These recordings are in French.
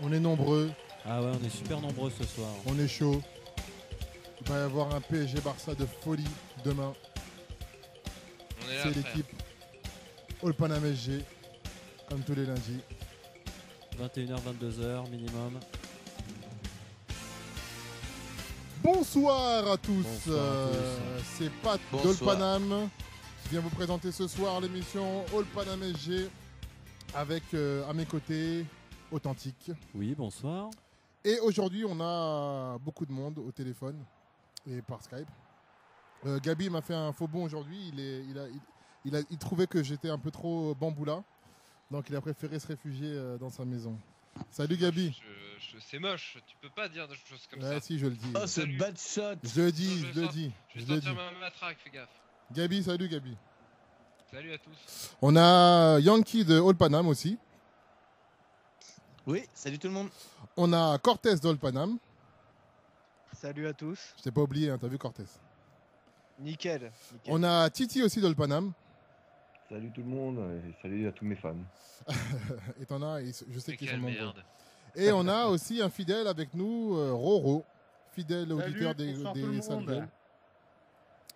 On est nombreux, Ah ouais, on est super nombreux ce soir. on est chaud. Il va y avoir un PSG Barça de folie demain. On est là, C'est frère. l'équipe All Panam SG, comme tous les lundis. 21h, 22h minimum. Bonsoir à tous. Bonsoir à tous. C'est Pat Bonsoir. d'All Panam qui vient vous présenter ce soir l'émission All Panam SG avec à mes côtés Authentique. Oui, bonsoir. Et aujourd'hui, on a beaucoup de monde au téléphone et par Skype. Gabi m'a fait un faux bond aujourd'hui. Il trouvait que j'étais un peu trop bamboula. Donc, il a préféré se réfugier dans sa maison. Salut Gabi. C'est moche, tu peux pas dire des choses comme Ouais, ça. si, je le dis. Oh, ce Salut. bad shot. Je le dis, Je je le dis. Je vais Je le dis. sortir ma matraque, fais gaffe. Gabi, salut Gabi. Salut à tous. On a Yankee de All Panam aussi. Oui, salut tout le monde. On a Cortez d'All Panam. Salut à tous. Je t'ai pas oublié, hein, t'as vu Cortez. Nickel. On a Titi aussi d'All Panam. Salut tout le monde et salut à tous mes fans. Et t'en as, et je sais Mais qu'ils sont quelle nombreux. merde. Et on a aussi un fidèle avec nous, Roro, fidèle auditeur bonsoir tout le des sales monde. gueules.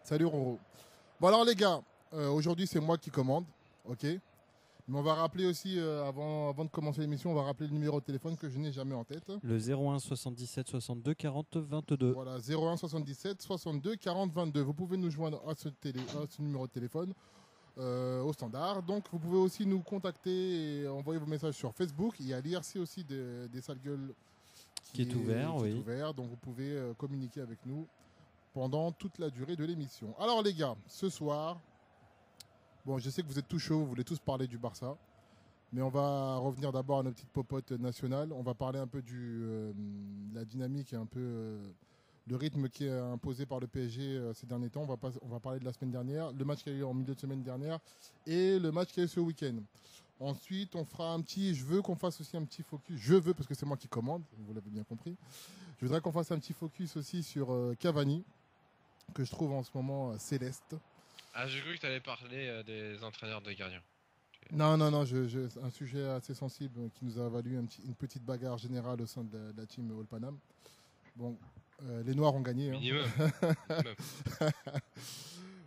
Salut Roro. Bon alors les gars, aujourd'hui c'est moi qui commande, ok. Mais on va rappeler aussi, avant de commencer l'émission, on va rappeler le numéro de téléphone que je n'ai jamais en tête. Le 01 77 62 40 22. Voilà, 01 77 62 40 22. Vous pouvez nous joindre à ce numéro de téléphone au standard. Donc vous pouvez aussi nous contacter et envoyer vos messages sur Facebook. Il y a l'IRC aussi des sales gueules Qui est ouvert, oui. ouvert. Donc vous pouvez communiquer avec nous pendant toute la durée de l'émission. Alors les gars, ce soir, bon, je sais que vous êtes tous chauds, vous voulez tous parler du Barça. Mais on va revenir d'abord à nos petites popotes nationales. On va parler un peu de la dynamique et un peu le rythme qui est imposé par le PSG ces derniers temps. On va parler de la semaine dernière, le match qui a eu en milieu de semaine dernière et le match qui a eu ce week-end. Ensuite, on fera je veux qu'on fasse aussi un petit focus. Je veux, parce que c'est moi qui commande, vous l'avez bien compris. Je voudrais qu'on fasse un petit focus aussi sur Cavani, que je trouve en ce moment céleste. Ah, j'ai cru que t'allais parler des entraîneurs de gardiens. Non, c'est un sujet assez sensible qui nous a valu une petite bagarre générale au sein de la team All Panam. Bon, les Noirs ont gagné. Hein. Minimum. Minimum.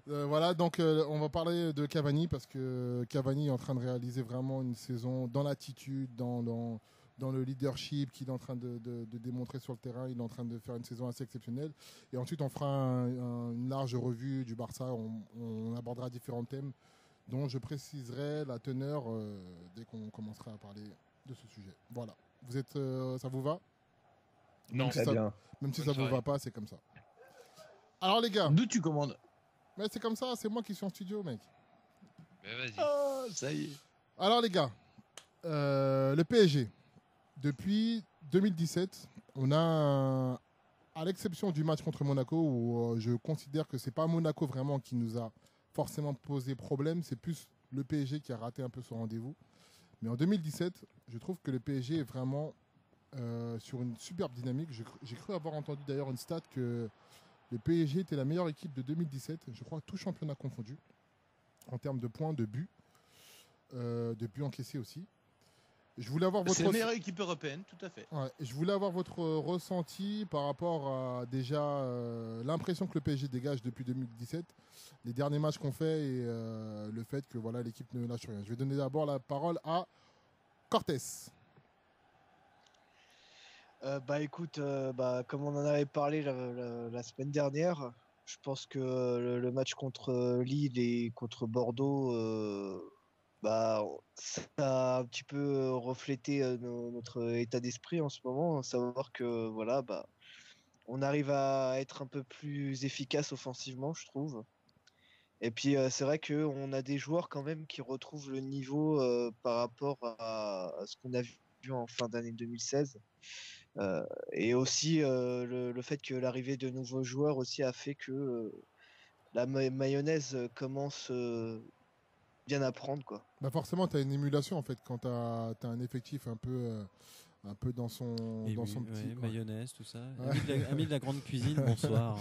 Voilà, donc on va parler de Cavani parce que Cavani est en train de réaliser vraiment une saison dans l'attitude, dans le leadership qu'il est en train de démontrer sur le terrain. Il est en train de faire une saison assez exceptionnelle. Et ensuite, on fera une large revue du Barça. On abordera différents thèmes dont je préciserai la teneur dès qu'on commencera à parler de ce sujet. Voilà. Vous êtes, ça vous va? Non. Même si Très ça, bien. même si Bonne ça vous soirée. va pas, c'est comme ça. Alors les gars, D'où tu commandes? mais c'est comme ça, c'est moi qui suis en studio, mec. Mais vas-y. Oh, ça y est. Alors les gars, le PSG, depuis 2017, on a, à l'exception du match contre Monaco, où je considère que c'est pas Monaco vraiment qui nous a forcément posé problème, c'est plus le PSG qui a raté un peu son rendez-vous. Mais en 2017, je trouve que le PSG est vraiment sur une superbe dynamique. J'ai cru avoir entendu d'ailleurs une stat que le PSG était la meilleure équipe de 2017, je crois tout championnat confondu, en termes de points, de buts encaissés aussi. Je voulais avoir C'est la meilleure équipe européenne, tout à fait. Ouais, je voulais avoir votre ressenti par rapport à déjà l'impression que le PSG dégage depuis 2017, les derniers matchs qu'on fait et le fait que voilà, l'équipe ne lâche rien. Je vais donner d'abord la parole à Cortés. Bah écoute, comme on en avait parlé la semaine dernière, je pense que le match contre Lille et contre Bordeaux, ça a un petit peu reflété notre état d'esprit en ce moment, à savoir que voilà, on arrive à être un peu plus efficace offensivement, je trouve. Et puis c'est vrai qu'on a des joueurs quand même qui retrouvent le niveau par rapport à ce qu'on a vu en fin d'année 2016. Et aussi le fait que l'arrivée de nouveaux joueurs aussi a fait que la mayonnaise commence bien à prendre, quoi. Bah forcément, tu as une émulation en fait quand tu as un effectif un peu dans son petit. Quoi. Mayonnaise, tout ça. Ouais. Ami de la grande cuisine, bonsoir.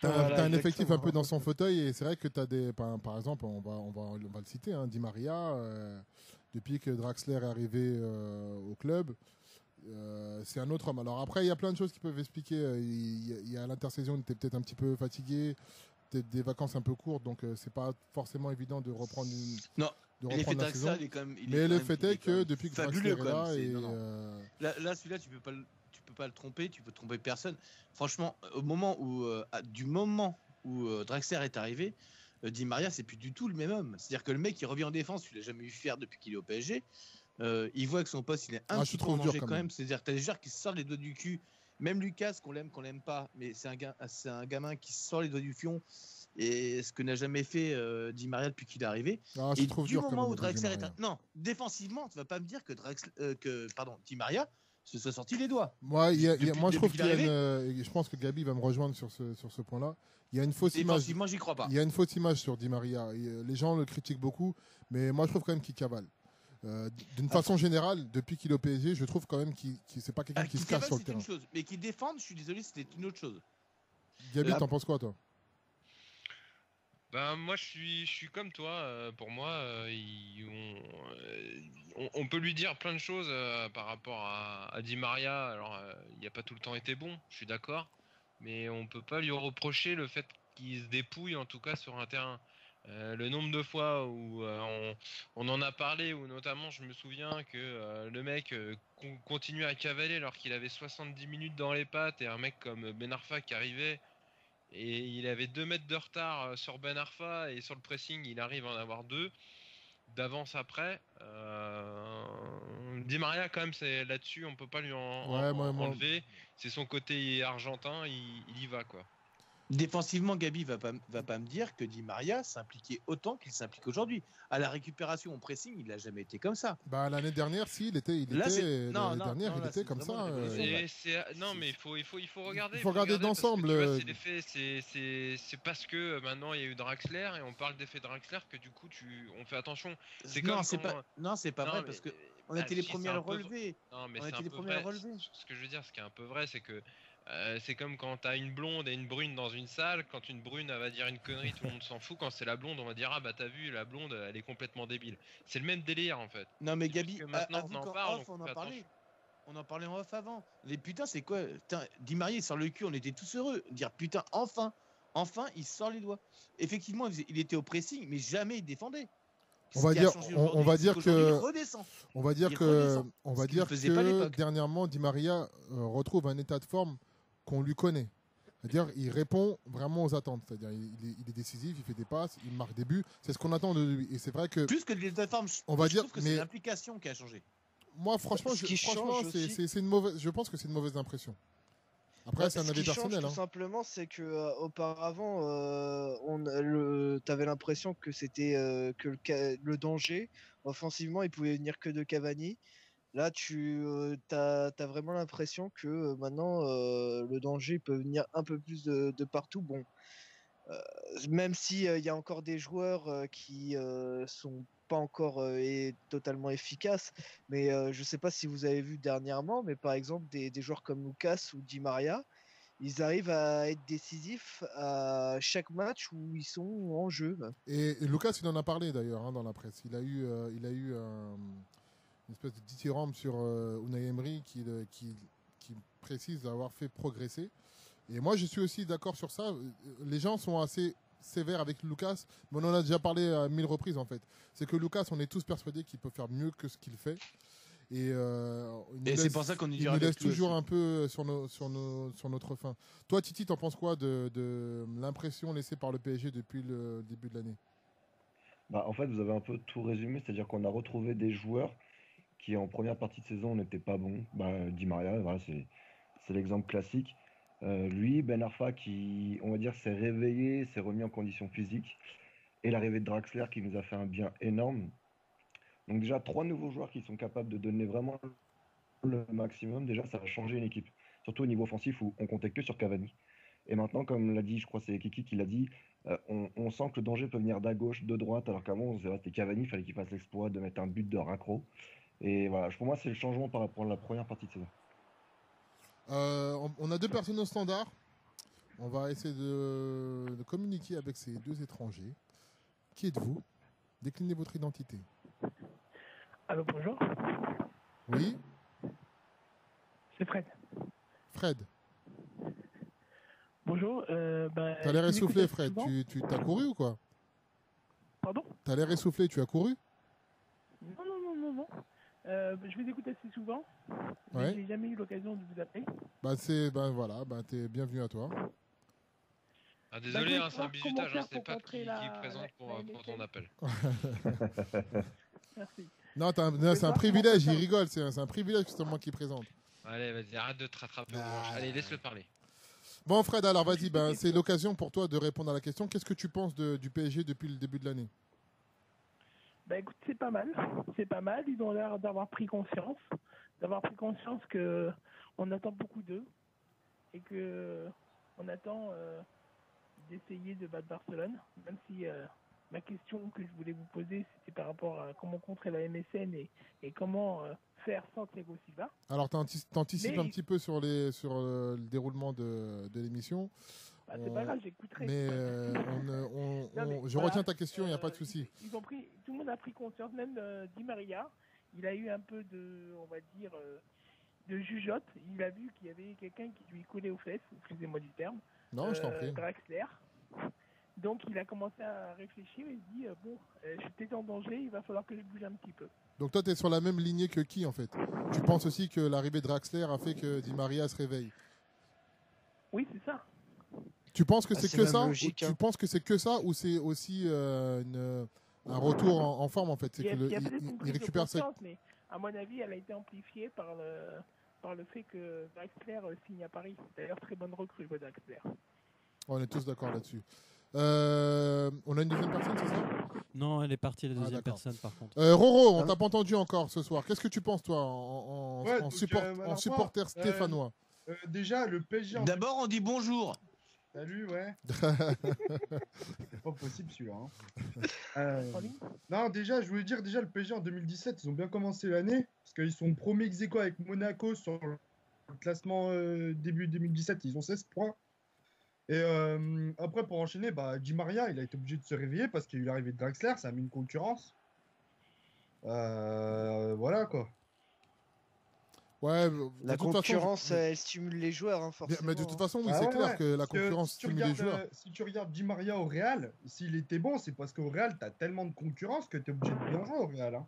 Voilà, T'as un effectif un peu exactement. dans son fauteuil et c'est vrai que tu as des. Par exemple, on va le citer, hein, Di Maria, depuis que Draxler est arrivé au club, C'est un autre homme. Alors après, il y a plein de choses qui peuvent expliquer. Il y a l'intersaison, il était peut-être un petit peu fatigué, peut-être des vacances un peu courtes, donc c'est pas forcément évident de reprendre Non, de l'effet reprendre la Draxler, saison. il est quand même. Mais le fait est que depuis que fabuleux, Draxler est quand même, là, c'est- et non, non. Là, celui-là, tu peux pas le tromper, tu peux tromper personne. Franchement, du moment où Draxler est arrivé, Di Maria, c'est plus du tout le même homme. C'est-à-dire que le mec, il revient en défense, tu l'as jamais vu faire depuis qu'il est au PSG. Il voit que son poste, il est un je petit peu trouve en dur danger quand quand même. même. C'est-à-dire que t'as des joueurs qui sortent les doigts du cul. Même Lucas, qu'on l'aime pas, mais c'est un gamin qui sort les doigts du fion. Et ce que n'a jamais fait Di Maria depuis qu'il est arrivé. Je Et trouve du dur quand moment même où avec Di Draxler est. Maria. Non, défensivement, tu vas pas me dire que Di Maria se soit sorti les doigts. Moi, moi je trouve depuis qu'il y a qu'il est je pense que Gabi va me rejoindre sur ce point-là. Il y a une fausse image. Défensivement, j'y crois pas. Il y a une fausse image sur Di Maria. Les gens le critiquent beaucoup, mais moi je trouve quand même qu'il cavale. D'une façon générale, depuis qu'il est au PSG, je trouve quand même qu'il c'est pas quelqu'un qui se cache sur le c'est terrain. une chose, mais qui défende, je suis désolé, c'était une autre chose. Gabi, t'en penses quoi, toi? Ben, moi, je suis comme toi. Pour moi, on peut lui dire plein de choses par rapport à Di Maria. Alors, il n'a pas tout le temps été bon, je suis d'accord. Mais on peut pas lui reprocher le fait qu'il se dépouille, en tout cas, sur un terrain. Le nombre de fois où on en a parlé, où notamment je me souviens que le mec continue à cavaler alors qu'il avait 70 minutes dans les pattes et un mec comme Ben Arfa qui arrivait et il avait 2 mètres de retard sur Ben Arfa et sur le pressing il arrive à en avoir 2 d'avance après. Di Maria quand même c'est là-dessus on peut pas lui enlever. C'est son côté argentin, il y va quoi. Défensivement, Gabi va pas me dire que Di Maria s'impliquait autant qu'il s'implique aujourd'hui. À la récupération, au pressing, il n'a jamais été comme ça. L'année dernière, si, il était comme ça. Non, mais il faut regarder. Il faut regarder d'ensemble. C'est parce que maintenant il y a eu Draxler et on parle d'effet Draxler que du coup on fait attention. C'est pas vrai parce que on était les premiers à le relever. Non, mais c'est un peu vrai. Ce que je veux dire, ce qui est un peu vrai, c'est que c'est comme quand t'as une blonde et une brune dans une salle. Quand une brune elle va dire une connerie, tout le monde s'en fout. Quand c'est la blonde, on va dire ah bah t'as vu la blonde, elle est complètement débile. C'est le même délire en fait. Non mais Gabi, maintenant on en parle. On en parlait en off avant. Les putain c'est quoi Di Maria il sort le cul, on était tous heureux. Dire putain enfin il sort les doigts. Effectivement il était au pressing, mais jamais il défendait. On va dire que dernièrement Di Maria retrouve un état de forme qu'on lui connaît. C'est-à-dire il répond vraiment aux attentes. C'est-à-dire il est décisif, il fait des passes, il marque des buts. C'est ce qu'on attend de lui. Et c'est vrai que plus que l'état de forme, je trouve que c'est l'implication qui a changé. Moi franchement, je pense que c'est une mauvaise impression. Après, c'est un avis personnel. Tout simplement, c'est que auparavant, t'avais l'impression que c'était que le danger offensivement, il pouvait venir que de Cavani. Là, t'as vraiment l'impression que maintenant, le danger peut venir un peu plus de partout. Bon, même si il y a encore des joueurs qui sont pas encore totalement efficaces, mais je sais pas si vous avez vu dernièrement, mais par exemple des joueurs comme Lucas ou Di Maria, ils arrivent à être décisifs à chaque match où ils sont en jeu. Et Lucas, il en a parlé d'ailleurs dans la presse. Il a eu une espèce de dithyrambe sur Unai Emery qui précise d'avoir fait progresser. Et moi, je suis aussi d'accord sur ça. Les gens sont assez sévères avec Lucas, mais on en a déjà parlé à 1000 reprises en fait. C'est que Lucas, on est tous persuadés qu'il peut faire mieux que ce qu'il fait. Et c'est pour ça qu'on il nous laisse toujours un peu sur notre fin. Toi, Titi, t'en penses quoi de l'impression laissée par le PSG depuis le début de l'année? En fait, vous avez un peu tout résumé, c'est-à-dire qu'on a retrouvé des joueurs qui en première partie de saison n'étaient pas bons. Di Maria, voilà, c'est l'exemple classique. Lui, Ben Arfa, qui, on va dire, s'est réveillé, s'est remis en condition physique. Et l'arrivée de Draxler qui nous a fait un bien énorme. Donc déjà, 3 nouveaux joueurs qui sont capables de donner vraiment le maximum. Déjà, ça va changer une équipe. Surtout au niveau offensif où on comptait que sur Cavani. Et maintenant, comme l'a dit, je crois que c'est Kiki qui l'a dit, on sent que le danger peut venir d'à gauche, de droite, alors qu'avant, c'était Cavani, il fallait qu'il fasse l'exploit de mettre un but de raccro. Et voilà, pour moi, c'est le changement par rapport à la première partie de saison. On a 2 personnes au standard. On va essayer de communiquer avec ces 2 étrangers. Qui êtes-vous? Déclinez votre identité. Allô, bonjour. Oui. Fred. Bonjour. T'as l'air essoufflé, Fred. Tu t'as couru ou quoi? Pardon? T'as l'air essoufflé, tu as couru? Non. Je vous écoute assez souvent. Mais Ouais. j'ai jamais eu l'occasion de vous appeler. Voilà, t'es bienvenu à toi. Ah, désolé, Bah, hein, c'est un comment bizutage, faire c'est pour Pat contrer qui la présente pour ton MSN? appel. Merci. Non, c'est un voir privilège, comment il rigole, c'est un privilège que c'est moi qui présente. Allez, vas-y, arrête de te rattraper aux manches. Allez, laisse-le parler. Bon, Fred, alors vas-y, c'est l'occasion pour toi de répondre à la question. Qu'est-ce que tu penses du PSG depuis le début de l'année? Bah écoute, c'est pas mal. C'est pas mal. Ils ont l'air d'avoir pris conscience. Que on attend beaucoup d'eux. Et que on attend d'essayer de battre Barcelone. Même si ma question que je voulais vous poser, c'était par rapport à comment contrer la MSN et comment faire sans Thiago Silva. Alors, t'anticipes Mais- un petit peu sur le déroulement de l'émission. Bah, c'est pas grave, j'écouterai. Mais Non, mais je voilà, retiens ta question, il n'y a pas de souci. Tout le monde a pris conscience, même Di Maria. Il a eu un peu de, on va dire, de jugeote. Il a vu qu'il y avait quelqu'un qui lui collait aux fesses, excusez-moi du terme. Non, je t'en prie. Draxler. Donc il a commencé à réfléchir et il se dit je suis peut-être en danger, il va falloir que je bouge un petit peu. Donc toi, tu es sur la même lignée que qui, en fait? Tu penses aussi que l'arrivée de Draxler a fait que Di Maria se réveille? Oui, c'est ça. Tu penses que Ah, c'est c'est que même ça? logique, Tu hein. penses que c'est que ça ou c'est aussi un retour en forme, en fait? C'est Il y a qu'il peut-être une prise il de récupère ses... conscience, mais à mon avis, elle a été amplifiée par le fait que Draxler signe à Paris. D'ailleurs, très bonne recrue, Draxler. On est tous d'accord là-dessus. On a une deuxième personne, c'est ça? Non, elle est partie, la deuxième d'accord. personne, par contre. Roro, on t'a pas entendu encore ce soir. Qu'est-ce que tu penses, toi, Ouais, en donc, en supporter stéphanois? Déjà, le PSG. D'abord, on dit bonjour. Salut, ouais. C'est pas possible celui-là. Hein. Non, déjà, je voulais dire, le PSG en 2017, ils ont bien commencé l'année. Parce qu'ils sont premiers ex aequo avec Monaco sur le classement début 2017. Ils ont 16 points. Et après, pour enchaîner, Di Maria, il a été obligé de se réveiller parce qu'il y a eu l'arrivée de Draxler. Ça a mis une concurrence. Voilà, quoi. Ouais, La concurrence, elle stimule les joueurs, hein, forcément. mais de toute façon, oui, Ah c'est ouais, clair ouais. que la Parce que concurrence si tu stimule les regardes, joueurs. si tu regardes Di Maria au Real, s'il était bon, c'est parce qu'au Real, t'as tellement de concurrence que t'es obligé de bien jouer au Real. Hein.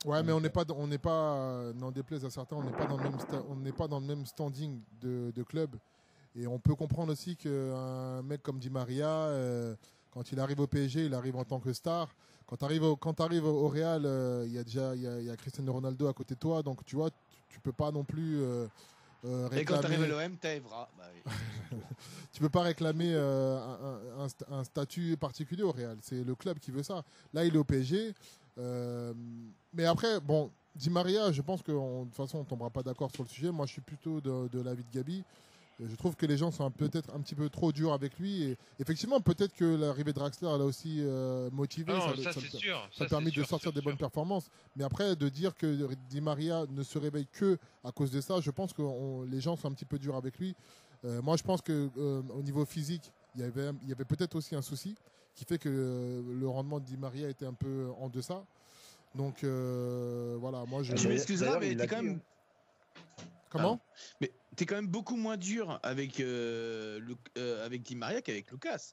Ouais, mais on n'est pas, n'en déplaise à certains, on n'est pas dans le même standing de club. Et on peut comprendre aussi qu'un mec comme Di Maria, quand il arrive au PSG, il arrive en tant que star. Quand tu arrives au Real, il y a Cristiano Ronaldo à côté de toi, donc tu vois, tu peux pas non plus réclamer. Et quand t'arrives à l'OM, t'as Evra. Bah, oui. Tu peux pas réclamer un statut particulier au Real. C'est le club qui veut ça. Là, il est au PSG. Mais après, bon, Di Maria, je pense que de toute façon, on tombera pas d'accord sur le sujet. Moi, je suis plutôt de l'avis de Gabi. Je trouve que les gens sont peut-être un petit peu trop durs avec lui. Et effectivement, peut-être que l'arrivée de Draxler l'a aussi motivé. Non, ça c'est sûr. a permis de sortir des bonnes performances. Mais après, de dire que Di Maria ne se réveille que à cause de ça, je pense que les gens sont un petit peu durs avec lui. Moi, je pense que au niveau physique, il y avait peut-être aussi un souci qui fait que le rendement de Di Maria était un peu en deçà. Donc voilà, moi je. Tu m'excuseras, mais il t'es a quand dit, même. Comment? Mais t'es quand même beaucoup moins dur avec Di Maria qu'avec Lucas.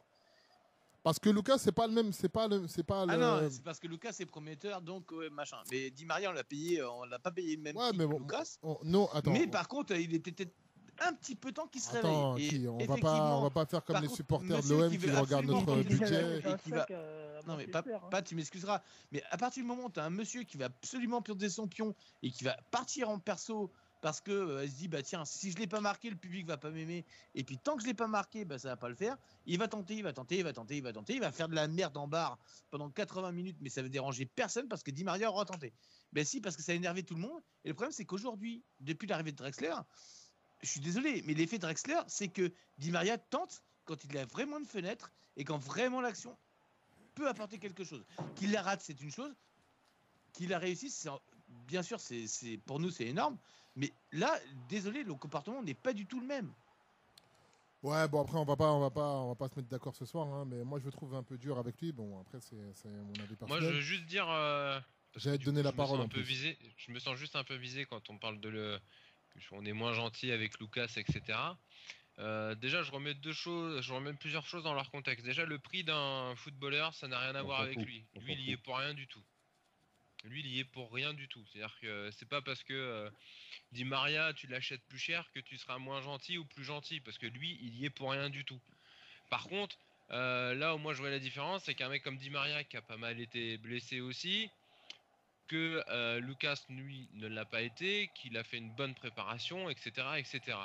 Parce que Lucas, c'est pas le même, c'est pas Non, c'est parce que Lucas est prometteur, donc machin. Mais Di Maria, on l'a pas payé le même Ouais, prix mais que bon, Lucas. non, attends. Mais par contre, il était peut-être un petit peu temps qu'il se Attends, réveille. Et on effectivement, va pas faire comme par les contre, supporters de monsieur l'OM qui qui veut regardent absolument notre qu'il budget. et qui va. Non mais pas, tu m'excuseras. Mais à partir du moment où tu as un monsieur qui va absolument piocher son pion et qui va partir en perso parce que elle se dit bah tiens, si je l'ai pas marqué, le public va pas m'aimer. Et puis tant que je l'ai pas marqué, bah ça va pas le faire. Il va tenter, il va faire de la merde en barre pendant 80 minutes, mais ça va déranger personne parce que Di Maria aura tenté. Ben si, parce que ça a énervé tout le monde. Et le problème c'est qu'aujourd'hui, depuis l'arrivée de Draxler, je suis désolé, mais l'effet Draxler, c'est que Di Maria tente quand il a vraiment une fenêtre et quand vraiment l'action peut apporter quelque chose. Qu'il la rate, c'est une chose. Qu'il la réussisse, bien sûr, c'est pour nous, c'est énorme. Mais là, désolé, le comportement n'est pas du tout le même. Ouais, bon après on va pas se mettre d'accord ce soir, hein, mais moi je le trouve un peu dur avec lui. Bon après c'est mon avis personnel. Moi, je veux juste dire. J'allais te donner la parole en plus. Je me sens juste un peu visé quand on parle de on est moins gentil avec Lucas, etc. Déjà, je remets plusieurs choses dans leur contexte. Déjà, le prix d'un footballeur, ça n'a rien à voir avec lui. Lui, il y est pour rien du tout. Lui, il y est pour rien du tout. C'est-à-dire que c'est pas parce que Di Maria, tu l'achètes plus cher que tu seras moins gentil ou plus gentil, parce que lui, il y est pour rien du tout. Par contre, là où moi je vois la différence, c'est qu'un mec comme Di Maria qui a pas mal été blessé aussi, que Lucas lui ne l'a pas été, qu'il a fait une bonne préparation, etc., etc.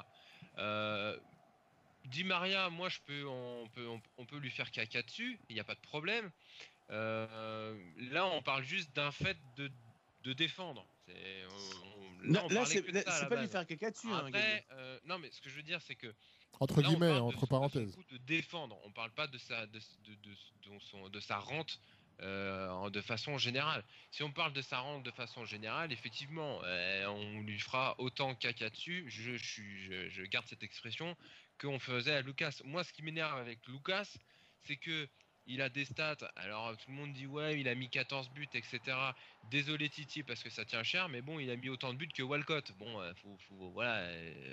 Di Maria, moi on peut lui faire caca dessus, il n'y a pas de problème. Là, on parle juste d'un fait de défendre. Là, c'est pas lui faire caca dessus. Après, non, mais ce que je veux dire, c'est que entre guillemets, entre parenthèses, de défendre. On parle pas de sa rente de façon générale. Si on parle de sa rente de façon générale, effectivement, on lui fera autant caca dessus. Je garde cette expression qu'on faisait à Lucas. Moi, ce qui m'énerve avec Lucas, c'est que il a des stats. Alors tout le monde dit ouais, il a mis 14 buts, etc. Désolé Titi parce que ça tient cher, mais bon, il a mis autant de buts que Walcott. Bon, faut voilà,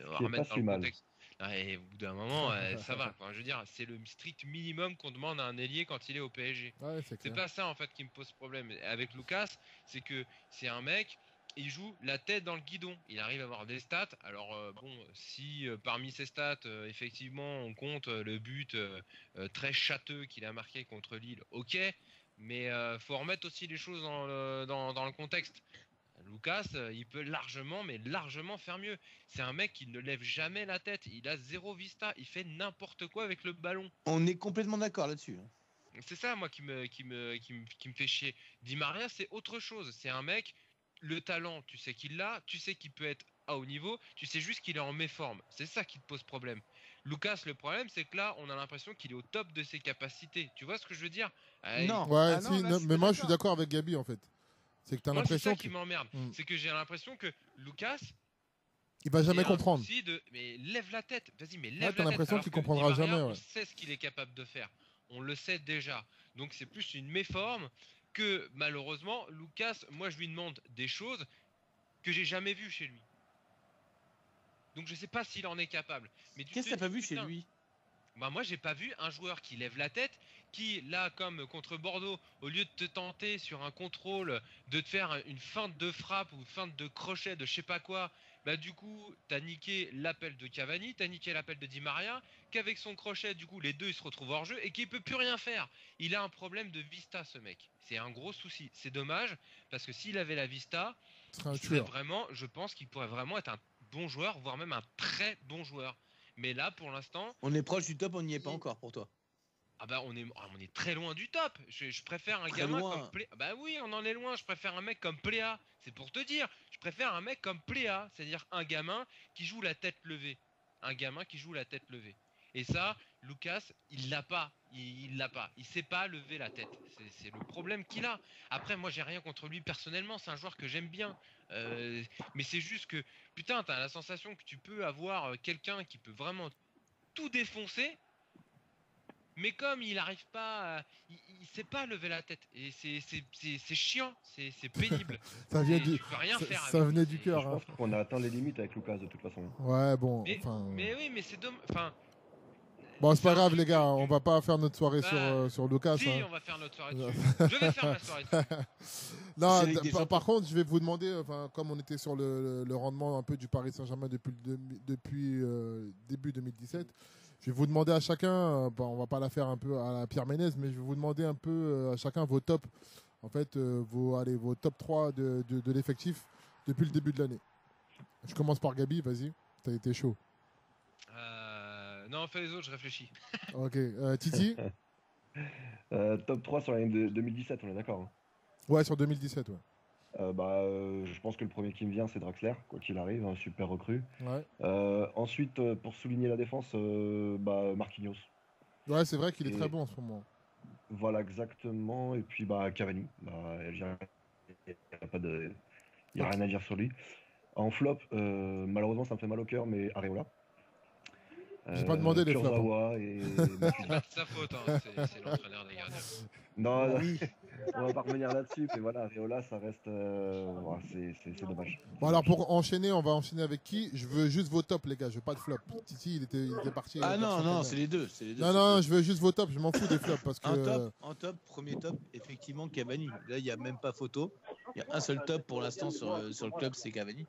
remettre dans le contexte. Et au bout d'un moment, ça va. Enfin, je veux dire, c'est le strict minimum qu'on demande à un ailier quand il est au PSG. Ouais, c'est pas ça en fait qui me pose problème avec Lucas, c'est que c'est un mec. Il joue la tête dans le guidon. Il arrive à avoir des stats. Alors bon, si parmi ces stats, effectivement, on compte le but très châteux qu'il a marqué contre Lille, ok. Mais faut remettre aussi les choses dans le contexte. Lucas, il peut largement faire mieux. C'est un mec qui ne lève jamais la tête. Il a zéro vista. Il fait n'importe quoi avec le ballon. On est complètement d'accord là-dessus. C'est ça, moi, qui me fait chier. Di Maria, c'est autre chose. C'est un mec. Le talent, tu sais qu'il l'a, tu sais qu'il peut être à haut niveau, tu sais juste qu'il est en méforme. C'est ça qui te pose problème. Lucas, le problème, c'est que là, on a l'impression qu'il est au top de ses capacités. Tu vois ce que je veux dire? Non. Ouais, mais moi, je suis d'accord avec Gabi, en fait. C'est que t'as l'impression. C'est ça qui m'emmerde. C'est que j'ai l'impression que Lucas. Il va jamais comprendre. Mais lève la tête. Vas-y, mais lève la tête. T'as l'impression qu'il comprendra jamais. On sait ce qu'il est capable de faire. On le sait déjà. Donc, c'est plus une méforme. Que malheureusement, Lucas, moi je lui demande des choses que j'ai jamais vues chez lui. Donc je sais pas s'il en est capable. Mais qu'est-ce que t'as pas vu chez lui? Bah moi j'ai pas vu un joueur qui lève la tête, qui là comme contre Bordeaux, au lieu de te tenter sur un contrôle, de te faire une feinte de frappe ou une feinte de crochet de je sais pas quoi, bah du coup t'as niqué l'appel de Cavani, t'as niqué l'appel de Di Maria, qu'avec son crochet du coup les deux ils se retrouvent hors jeu et qu'il peut plus rien faire. Il a un problème de vista ce mec. C'est un gros souci. C'est dommage parce que s'il avait la vista, je pense qu'il pourrait vraiment être un bon joueur, voire même un très bon joueur. Mais là, pour l'instant... On est proche du top, on n'y est pas encore pour toi. Ah bah on est très loin du top. Je préfère un gamin comme Pléa. Bah oui, on en est loin. Je préfère un mec comme Pléa. C'est pour te dire. Je préfère un mec comme Pléa. C'est-à-dire un gamin qui joue la tête levée. Un gamin qui joue la tête levée. Et ça, Lucas, il l'a pas. Il l'a pas. Il sait pas lever la tête. C'est le problème qu'il a. Après, moi, j'ai rien contre lui personnellement. C'est un joueur que j'aime bien. Mais c'est juste que, putain, t'as la sensation que tu peux avoir quelqu'un qui peut vraiment tout défoncer. Mais comme il n'arrive pas, il sait pas lever la tête. Et c'est chiant, c'est pénible. Ça vient tu peux rien faire. Ça venait du cœur. Je pense qu'on a atteint les limites avec Lucas de toute façon. Ouais, bon. Mais oui, mais c'est dommage. Enfin. Bon, c'est pas grave, les gars. On va pas faire notre soirée sur Lucas. Si, on va faire notre soirée dessus. Je vais faire ma soirée dessus. Non, par contre, je vais vous demander, comme on était sur le rendement un peu du Paris Saint-Germain depuis début 2017. Je vais vous demander à chacun, on va pas la faire un peu à la Pierre Ménez, mais je vais vous demander un peu à chacun vos tops, en fait, vos top 3 de l'effectif depuis le début de l'année. Je commence par Gabi, vas-y, t'as été chaud. Non, fais les autres, je réfléchis. Ok, Titi Top 3 sur l'année de 2017, on est d'accord hein. Ouais, sur 2017, ouais. Je pense que le premier qui me vient, c'est Draxler, quoi qu'il arrive, un super recrue. Ouais. Ensuite, pour souligner la défense, Marquinhos. Ouais, c'est vrai qu'il est très bon en ce moment. Voilà, exactement. Et puis, Cavani. Il n'y a rien à dire sur lui. En flop, malheureusement, ça me fait mal au cœur, mais Areola. J'ai pas demandé les flops. Kurzawa et C'est pas de sa faute, hein, c'est l'entraîneur des gardiens. Non, oui. On va pas revenir là-dessus, mais voilà, Areola, ça reste. Ouais, c'est dommage. Bon, alors pour enchaîner, on va enchaîner avec qui? Je veux juste vos tops, les gars, je veux pas de flop. Titi, il était parti. Ah non, c'est les deux. Non, je veux juste vos tops, je m'en fous des flops. Parce que... En top, premier top, effectivement, Cavani. Là, il n'y a même pas photo. Il y a un seul top pour l'instant sur le club, c'est Cavani.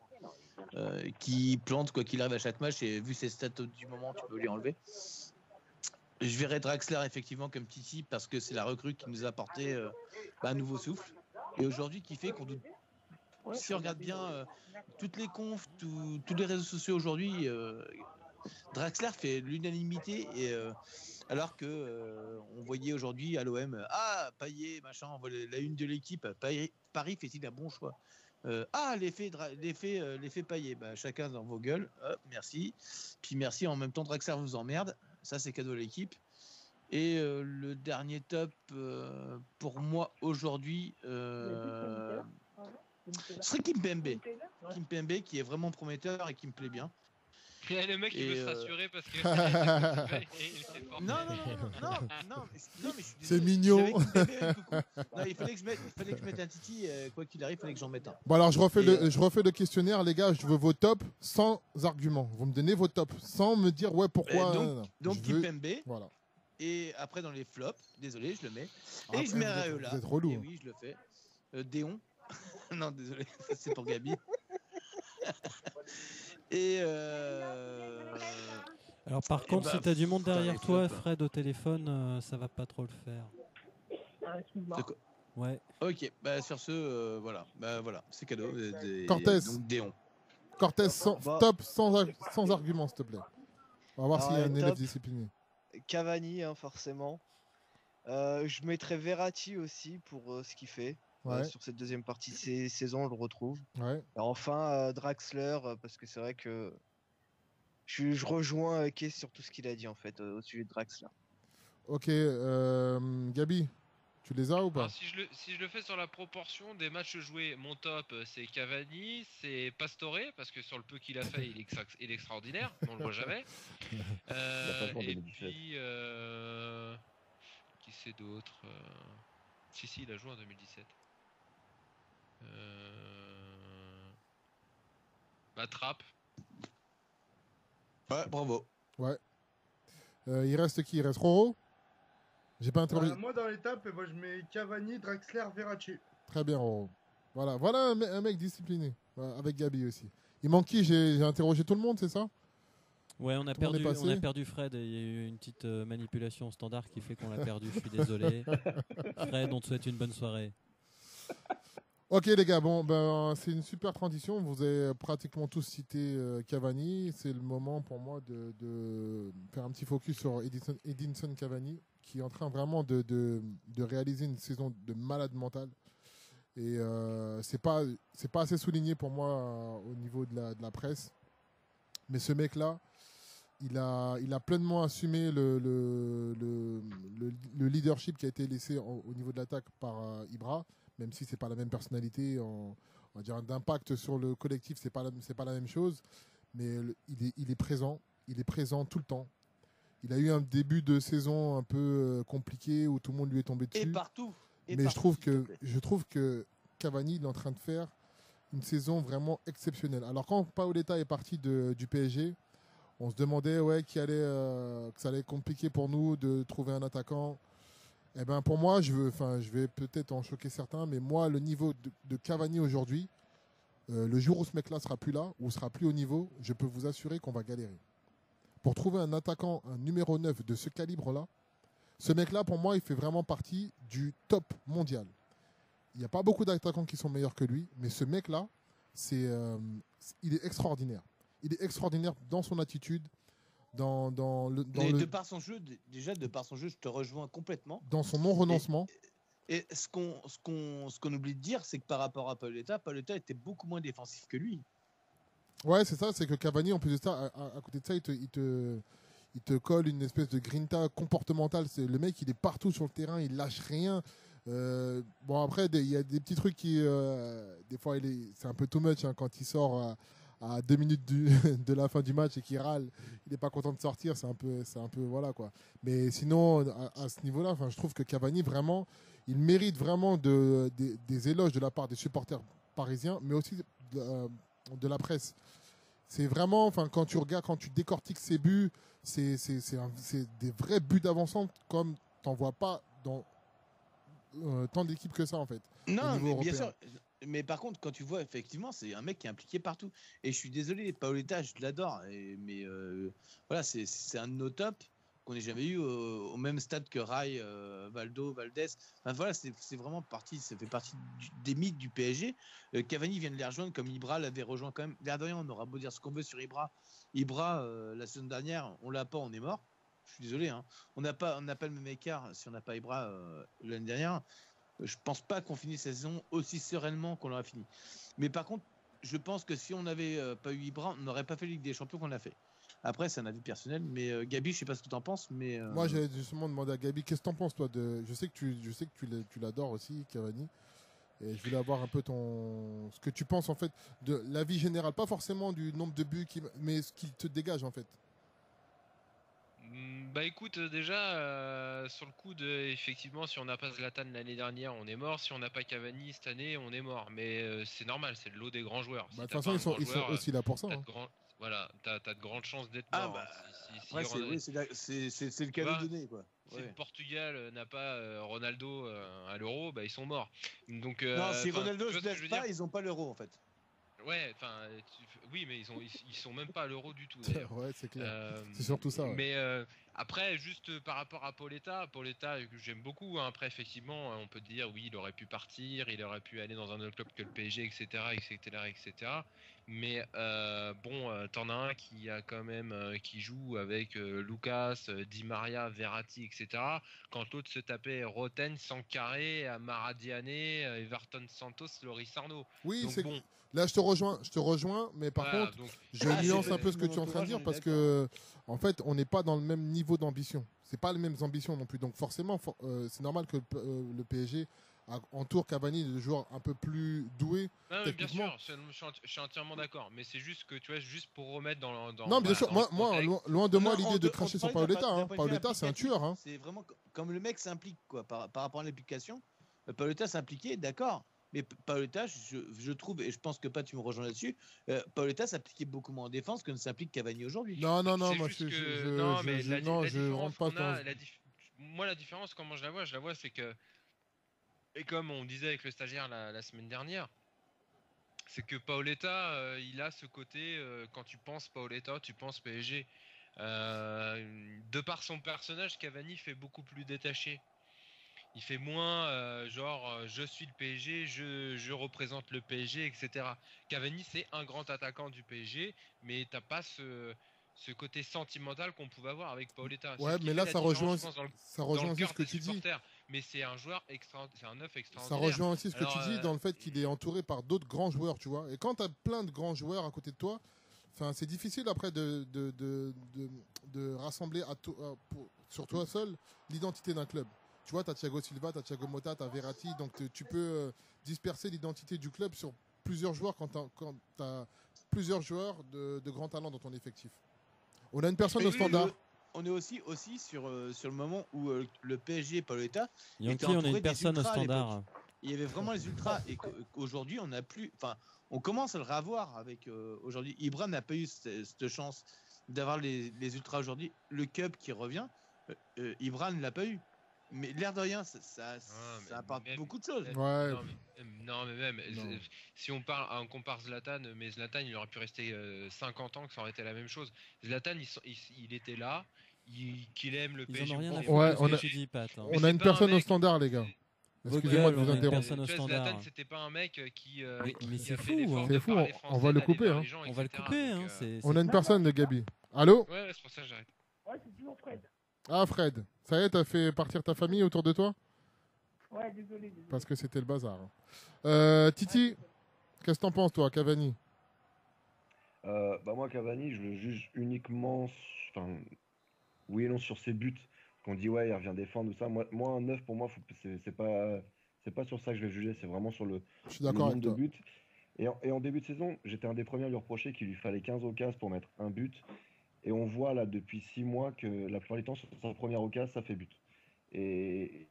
Qui plante quoi qu'il arrive à chaque match, et vu ses stats du moment, tu peux lui enlever. Je verrais Draxler effectivement comme Titi parce que c'est la recrue qui nous a apporté un nouveau souffle, et aujourd'hui qui fait qu'on doute. Si on regarde bien toutes les confs, tous les réseaux sociaux aujourd'hui, Draxler fait l'unanimité, et alors que on voyait aujourd'hui à l'OM, Payet machin, on voit la une de l'équipe, Paris fait-il un bon choix? L'effet Payet, chacun dans vos gueules, merci, puis merci, en même temps Draxler vous emmerde, ça c'est cadeau à l'équipe. Et le dernier top pour moi aujourd'hui serait Kimpembe qui est vraiment prometteur et qui me plaît bien. Il y a le mec qui veut se rassurer parce que non, mais c'est mignon. Il fallait que je mette un Titi, quoi qu'il arrive, il fallait que j'en mette un. Bon, alors je refais le questionnaire, les gars. Je veux vos tops sans argument. Vous me donnez vos tops sans me dire pourquoi. Donc Kimpembe. Voilà. Et après dans les flops, désolé, je le mets. Et je mets Areola. Vous êtes relou. Et oui, je le fais. Déon. Non, désolé, c'est pour Gabi. Et alors par contre, si t'as du monde derrière toi, Fred, au téléphone, ça va pas trop le faire. Ouais. Ok, sur ce, voilà, c'est cadeau. Cortez. Donc Déon. Cortez, top sans argument, s'il te plaît. On va voir s'il y a un élève discipliné. Cavani, forcément. Je mettrais Verratti aussi pour ce qu'il fait. Sur cette deuxième partie de saison, on le retrouve. Ouais. Et enfin, Draxler, parce que c'est vrai que je rejoins Kay sur tout ce qu'il a dit en fait au sujet de Draxler. Ok, Gabi, tu les as ou pas? Alors, si je le fais sur la proportion des matchs joués, mon top c'est Cavani, c'est Pastore, parce que sur le peu qu'il a fait, il est extraordinaire, on le voit jamais. Et puis, qui c'est d'autre? Si, il a joué en 2017. Trapp. Ouais, bravo. Ouais. Il reste qui? Il reste Roro? J'ai pas interrogé. Moi dans l'étape, je mets Cavani, Draxler, Verratti. Très bien, Roro. Voilà un mec discipliné. Avec Gabi aussi. Il manque qui? J'ai interrogé tout le monde, c'est ça? Ouais, on a perdu Fred, et il y a eu une petite manipulation standard qui fait qu'on l'a perdu. Je suis désolé. Fred, on te souhaite une bonne soirée. Ok les gars, c'est une super transition. Vous avez pratiquement tous cité Cavani. C'est le moment pour moi de faire un petit focus sur Edinson Cavani, qui est en train vraiment de réaliser une saison de malade mental. Et c'est pas assez souligné pour moi au niveau de la presse. Mais ce mec-là, il a pleinement assumé le leadership qui a été laissé au niveau de l'attaque par Ibra. Même si c'est pas la même personnalité, on va dire d'impact sur le collectif, c'est pas la même chose, mais il est présent tout le temps. Il a eu un début de saison un peu compliqué où tout le monde lui est tombé dessus. Et partout. Mais je trouve que Cavani il est en train de faire une saison vraiment exceptionnelle. Alors quand Paoletta est parti du PSG, on se demandait que ça allait être compliqué pour nous de trouver un attaquant. Eh ben pour moi, je vais peut-être en choquer certains, mais moi, le niveau de Cavani aujourd'hui, le jour où ce mec-là sera plus là, ou sera plus au niveau, je peux vous assurer qu'on va galérer. Pour trouver un attaquant, un numéro 9 de ce calibre-là, ce mec-là, pour moi, il fait vraiment partie du top mondial. Il n'y a pas beaucoup d'attaquants qui sont meilleurs que lui, mais ce mec-là, il est extraordinaire. Il est extraordinaire dans son attitude. De par son jeu, je te rejoins complètement. Dans son non-renoncement. Et ce qu'on oublie de dire, c'est que par rapport à Paoletta était beaucoup moins défensif que lui. Ouais, c'est ça, c'est que Cavani, en plus de ça, à côté de ça, il te colle une espèce de grinta comportementale. C'est le mec, il est partout sur le terrain, il lâche rien. Après, il y a des petits trucs qui, des fois, c'est un peu too much quand il sort à 2 minutes de la fin du match et qu'il râle, il n'est pas content de sortir, c'est un peu voilà quoi. Mais sinon, à ce niveau-là, je trouve que Cavani, vraiment, il mérite vraiment des éloges de la part des supporters parisiens, mais aussi de la presse. C'est vraiment, quand tu regardes, quand tu décortiques ses buts, c'est des vrais buts d'avancement comme t'en vois pas dans tant d'équipes que ça en fait. Non, mais bien sûr. Mais par contre, quand tu vois, effectivement, c'est un mec qui est impliqué partout. Et je suis désolé, Paoletta, je l'adore. Mais voilà, c'est un de nos tops qu'on n'ait jamais eu au même stade que Rai, Valdo, Valdés. Enfin voilà, c'est vraiment parti. Ça fait partie des mythes du PSG. Cavani vient de les rejoindre comme Ibra l'avait rejoint quand même. L'air de rien, on aura beau dire ce qu'on veut sur Ibra. Ibra, la semaine dernière, on l'a pas, on est mort. Je suis désolé. Hein. On n'a pas le même écart si on n'a pas Ibra l'année dernière. Je pense pas qu'on finisse la saison aussi sereinement qu'on l'aurait fini. Mais par contre, je pense que si on n'avait pas eu Ibra, on n'aurait pas fait la Ligue des Champions qu'on a fait. Après, c'est un avis personnel, mais Gabi, je sais pas ce que tu en penses, mais moi, j'allais justement demander à Gabi, qu'est-ce que tu en penses toi je sais que tu l'adores aussi, Cavani. Et je voulais avoir un peu ce que tu penses en fait de l'avis général, pas forcément du nombre de buts, mais ce qu'il te dégage en fait. Bah écoute, déjà sur le coup effectivement, si on n'a pas Zlatan l'année dernière, on est mort. Si on n'a pas Cavani cette année, on est mort. Mais c'est normal, c'est le lot des grands joueurs. De toute façon, ils sont aussi là pour ça. Voilà, t'as de grandes chances d'être mort. Bah, c'est le cadeau donné quoi. Si le Portugal n'a pas Ronaldo à l'Euro, bah ils sont morts. Donc non, si Ronaldo se blesse pas, ils ont pas l'Euro en fait. Ouais, oui, mais ils sont même pas à l'Euro du tout. Ouais, c'est clair. C'est surtout ça. Ouais. Mais après, juste par rapport à Paoletta que j'aime beaucoup. Hein, après, effectivement, on peut dire oui, il aurait pu partir, il aurait pu aller dans un autre club que le PSG, etc., etc. Mais t'en as un qui a quand même qui joue avec Lucas, Di Maria, Verratti, etc. Quand l'autre se tapait Roten, Sankaré, Maradiane, Everton Santos, Loris Arnaud. Oui, donc, c'est bon. Là, je te rejoins, mais par contre, je nuance un peu ce que tu es en train de dire parce que, en fait, on n'est pas dans le même niveau d'ambition. C'est pas les mêmes ambitions non plus. Donc, forcément, c'est normal que le PSG entoure Cavani de joueurs un peu plus doués. Non, bien sûr, je suis entièrement d'accord. Mais c'est juste que, tu vois, juste pour remettre dans non, bien sûr, moi, loin de moi l'idée de cracher sur Paoletta. Paoletta, c'est un tueur. Hein. C'est vraiment comme le mec s'implique, quoi, par rapport à l'application. Paoletta s'impliquait, d'accord. Mais Paoletta, je trouve, et je pense que tu me rejoins là-dessus, Paoletta s'appliquait beaucoup moins en défense que ne s'applique Cavani aujourd'hui. Non, moi je rentre pas dans... Moi, la différence, comment je la vois, c'est que, et comme on disait avec le stagiaire la semaine dernière, c'est que Paoletta, il a ce côté, quand tu penses Paoletta, tu penses PSG. De par son personnage, Cavani fait beaucoup plus détaché. Il fait moins je suis le PSG, je représente le PSG, etc. Cavani, c'est un grand attaquant du PSG, mais t'as pas ce côté sentimental qu'on pouvait avoir avec Paoletta. Ouais, mais là, ça rejoint aussi ce que tu dis. Mais c'est un joueur c'est un neuf extraordinaire. Ça rejoint aussi ce que tu dis dans le fait qu'il est entouré par d'autres grands joueurs, tu vois. Et quand tu as plein de grands joueurs à côté de toi, c'est difficile après de rassembler sur toi seul l'identité d'un club. Tu vois, tu as Thiago Silva, tu as Thiago Motta, tu as Verratti, donc tu peux disperser l'identité du club sur plusieurs joueurs quand tu as plusieurs joueurs de grand talent dans ton effectif. On a une personne au standard. On est aussi sur le moment où le PSG et Paoletta Yankee, on a une personne au standard. Il y avait vraiment les ultras et qu'aujourd'hui on n'a plus. Enfin, on commence à le revoir avec aujourd'hui. Ibra n'a pas eu cette chance d'avoir les ultras aujourd'hui. Le Cup qui revient, Ibra ne l'a pas eu. Mais l'air de rien, ça apporte beaucoup de choses. Ouais. Non, mais même, si on compare Zlatan, mais Zlatan, il aurait pu rester 50 ans, que ça aurait été la même chose. Zlatan, il était là, qu'il aime le PSG. On a une personne au standard, les gars. Excusez-moi de vous interrompre. Zlatan, c'était pas un mec qui. Mais c'est fou, c'est fou. On va le couper. Hein. On va le couper. On a une personne de Gabi. Allô? Ouais, c'est pour ça que j'arrête. Ouais, c'est toujours Fred. Ah, Fred, ça y est, t'as fait partir ta famille autour de toi? Ouais, désolé. Parce que c'était le bazar. Titi, qu'est-ce que t'en penses, toi, Cavani? Moi, Cavani, je le juge uniquement, oui et non, sur ses buts. Qu'on dit, ouais, il revient défendre, tout ça. Moi un 9, pour moi, c'est pas sur ça que je vais juger, c'est vraiment sur le nombre de buts. Et en début de saison, j'étais un des premiers à lui reprocher qu'il lui fallait 15 occasions pour mettre un but. Et on voit là depuis 6 mois que la plupart du temps, sur sa première occasion, ça fait but. Et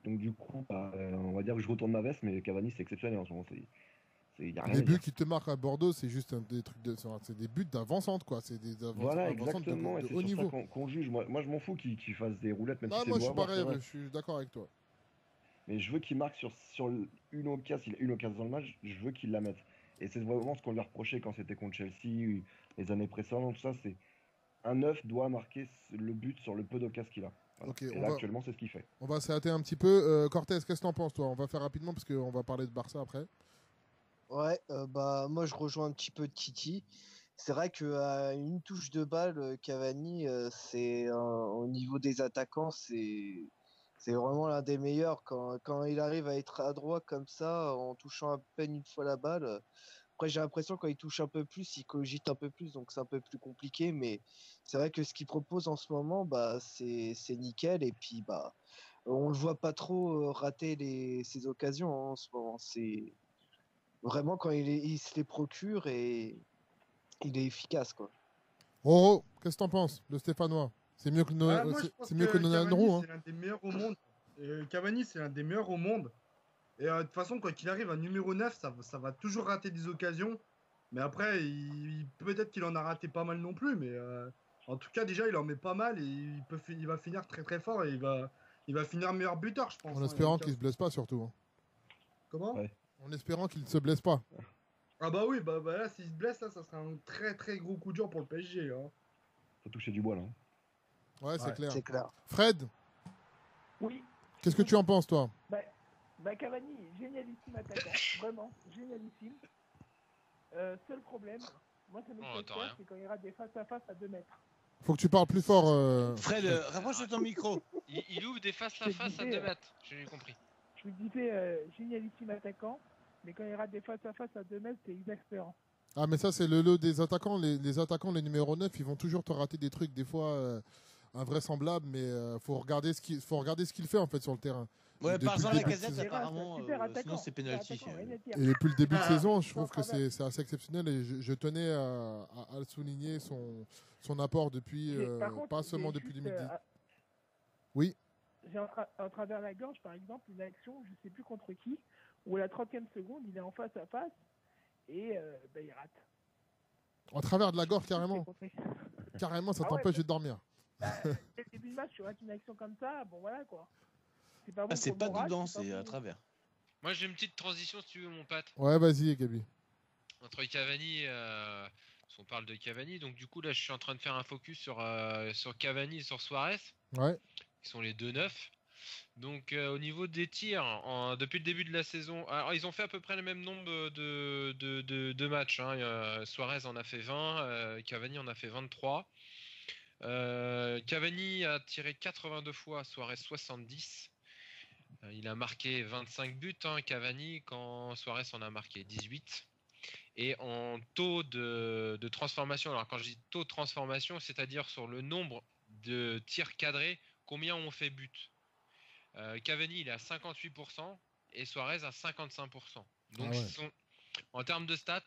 donc du coup, on va dire que je retourne ma veste, mais Cavani, c'est exceptionnel en ce moment. Y a rien les buts qui te marquent à Bordeaux, c'est juste des trucs c'est des buts d'avant-centre, quoi. C'est des voilà, avant-centres exactement. de Et c'est haut sur niveau. ça qu'on juge. Moi, je m'en fous qu'il fasse des roulettes, même si c'est moi, je beau suis à voir, pareil, c'est vrai. je suis d'accord avec toi. Mais je veux qu'il marque sur une occasion. S'il a une occasion dans le match, je veux qu'il la mette. Et c'est vraiment ce qu'on lui a reproché quand c'était contre Chelsea, les années précédentes, tout ça. C'est un neuf doit marquer le but sur le peu d'occasions qu'il a. Voilà. Ok, et là, actuellement, c'est ce qu'il fait. On va s'arrêter un petit peu. Cortez, qu'est-ce que t'en penses, toi? On va faire rapidement parce qu'on va parler de Barça après. Ouais, moi je rejoins un petit peu Titi. C'est vrai qu'à une touche de balle, Cavani, au niveau des attaquants, c'est vraiment l'un des meilleurs. Quand il arrive à être adroit comme ça, en touchant à peine une fois la balle. Après, j'ai l'impression quand il touche un peu plus, il cogite un peu plus, donc c'est un peu plus compliqué. Mais c'est vrai que ce qu'il propose en ce moment, c'est nickel. Et puis, on le voit pas trop rater ses occasions en ce moment. C'est vraiment quand il se les procure et il est efficace, quoi. Roro, qu'est-ce que t'en penses, le Stéphanois? C'est mieux que c'est mieux que Nonanrou, hein. C'est l'un des meilleurs au monde. Cavani, c'est l'un des meilleurs au monde. Et de toute façon, quand il arrive à numéro 9, ça va toujours rater des occasions. Mais après, peut-être qu'il en a raté pas mal non plus. Mais en tout cas, déjà, il en met pas mal et il va finir très très fort. Et il va finir meilleur buteur, je pense. En espérant qu'il se blesse pas, surtout. Hein. Comment? Ouais. En espérant qu'il ne se blesse pas. Ah bah oui, là, s'il se blesse, là, ça sera un très très gros coup dur pour le PSG. Hein. Faut toucher du bois, là. Ouais, c'est clair. C'est clair. Fred, Oui. qu'est-ce que tu en penses, toi? Cavani, génialissime attaquant, vraiment, génialissime. Seul problème, moi ça m'excite, c'est quand il rate des face-à-face à 2 mètres. Faut que tu parles plus fort. Fred, rapproche de ton micro. Il ouvre des face-à-face à 2 mètres, j'ai compris. Je vous disais, génialissime attaquant, mais quand il rate des face-à-face à 2 mètres, c'est exaspérant. Ah, mais ça, c'est le lot des attaquants. Les attaquants, les numéros 9, ils vont toujours te rater des trucs, des fois invraisemblables, mais faut regarder ce qu'il fait, en fait, sur le terrain. Ouais, par exemple, la casette, apparemment, sinon c'est penalty. Et depuis le début de saison, je trouve que c'est assez exceptionnel et je tenais à le souligner, son apport depuis, pas seulement depuis 2010. Oui. J'ai à travers la gorge, par exemple, une action, je ne sais plus contre qui, où à la 30e seconde, il est en face à face et il rate. En travers de la gorge, carrément. Carrément, ça t'empêche de dormir. Dès le début du match, tu rates une action comme ça, bon voilà quoi. C'est pas dedans, c'est à travers. Moi j'ai une petite transition si tu veux mon pote. Ouais, vas-y Gabi. Entre Cavani, on parle de Cavani, donc du coup là je suis en train de faire un focus sur Cavani et sur Suarez. Ouais. Qui sont les 2-9. Donc au niveau des tirs, depuis le début de la saison, alors ils ont fait à peu près le même nombre de matchs. Hein. Suarez en a fait 20, Cavani en a fait 23. Cavani a tiré 82 fois, Suarez 70. Il a marqué 25 buts, hein, Cavani, quand Suarez en a marqué 18. Et en taux de transformation, alors quand je dis taux de transformation, c'est-à-dire sur le nombre de tirs cadrés, combien on fait but. Cavani, il est à 58% et Suarez à 55%. Donc, en termes de stats,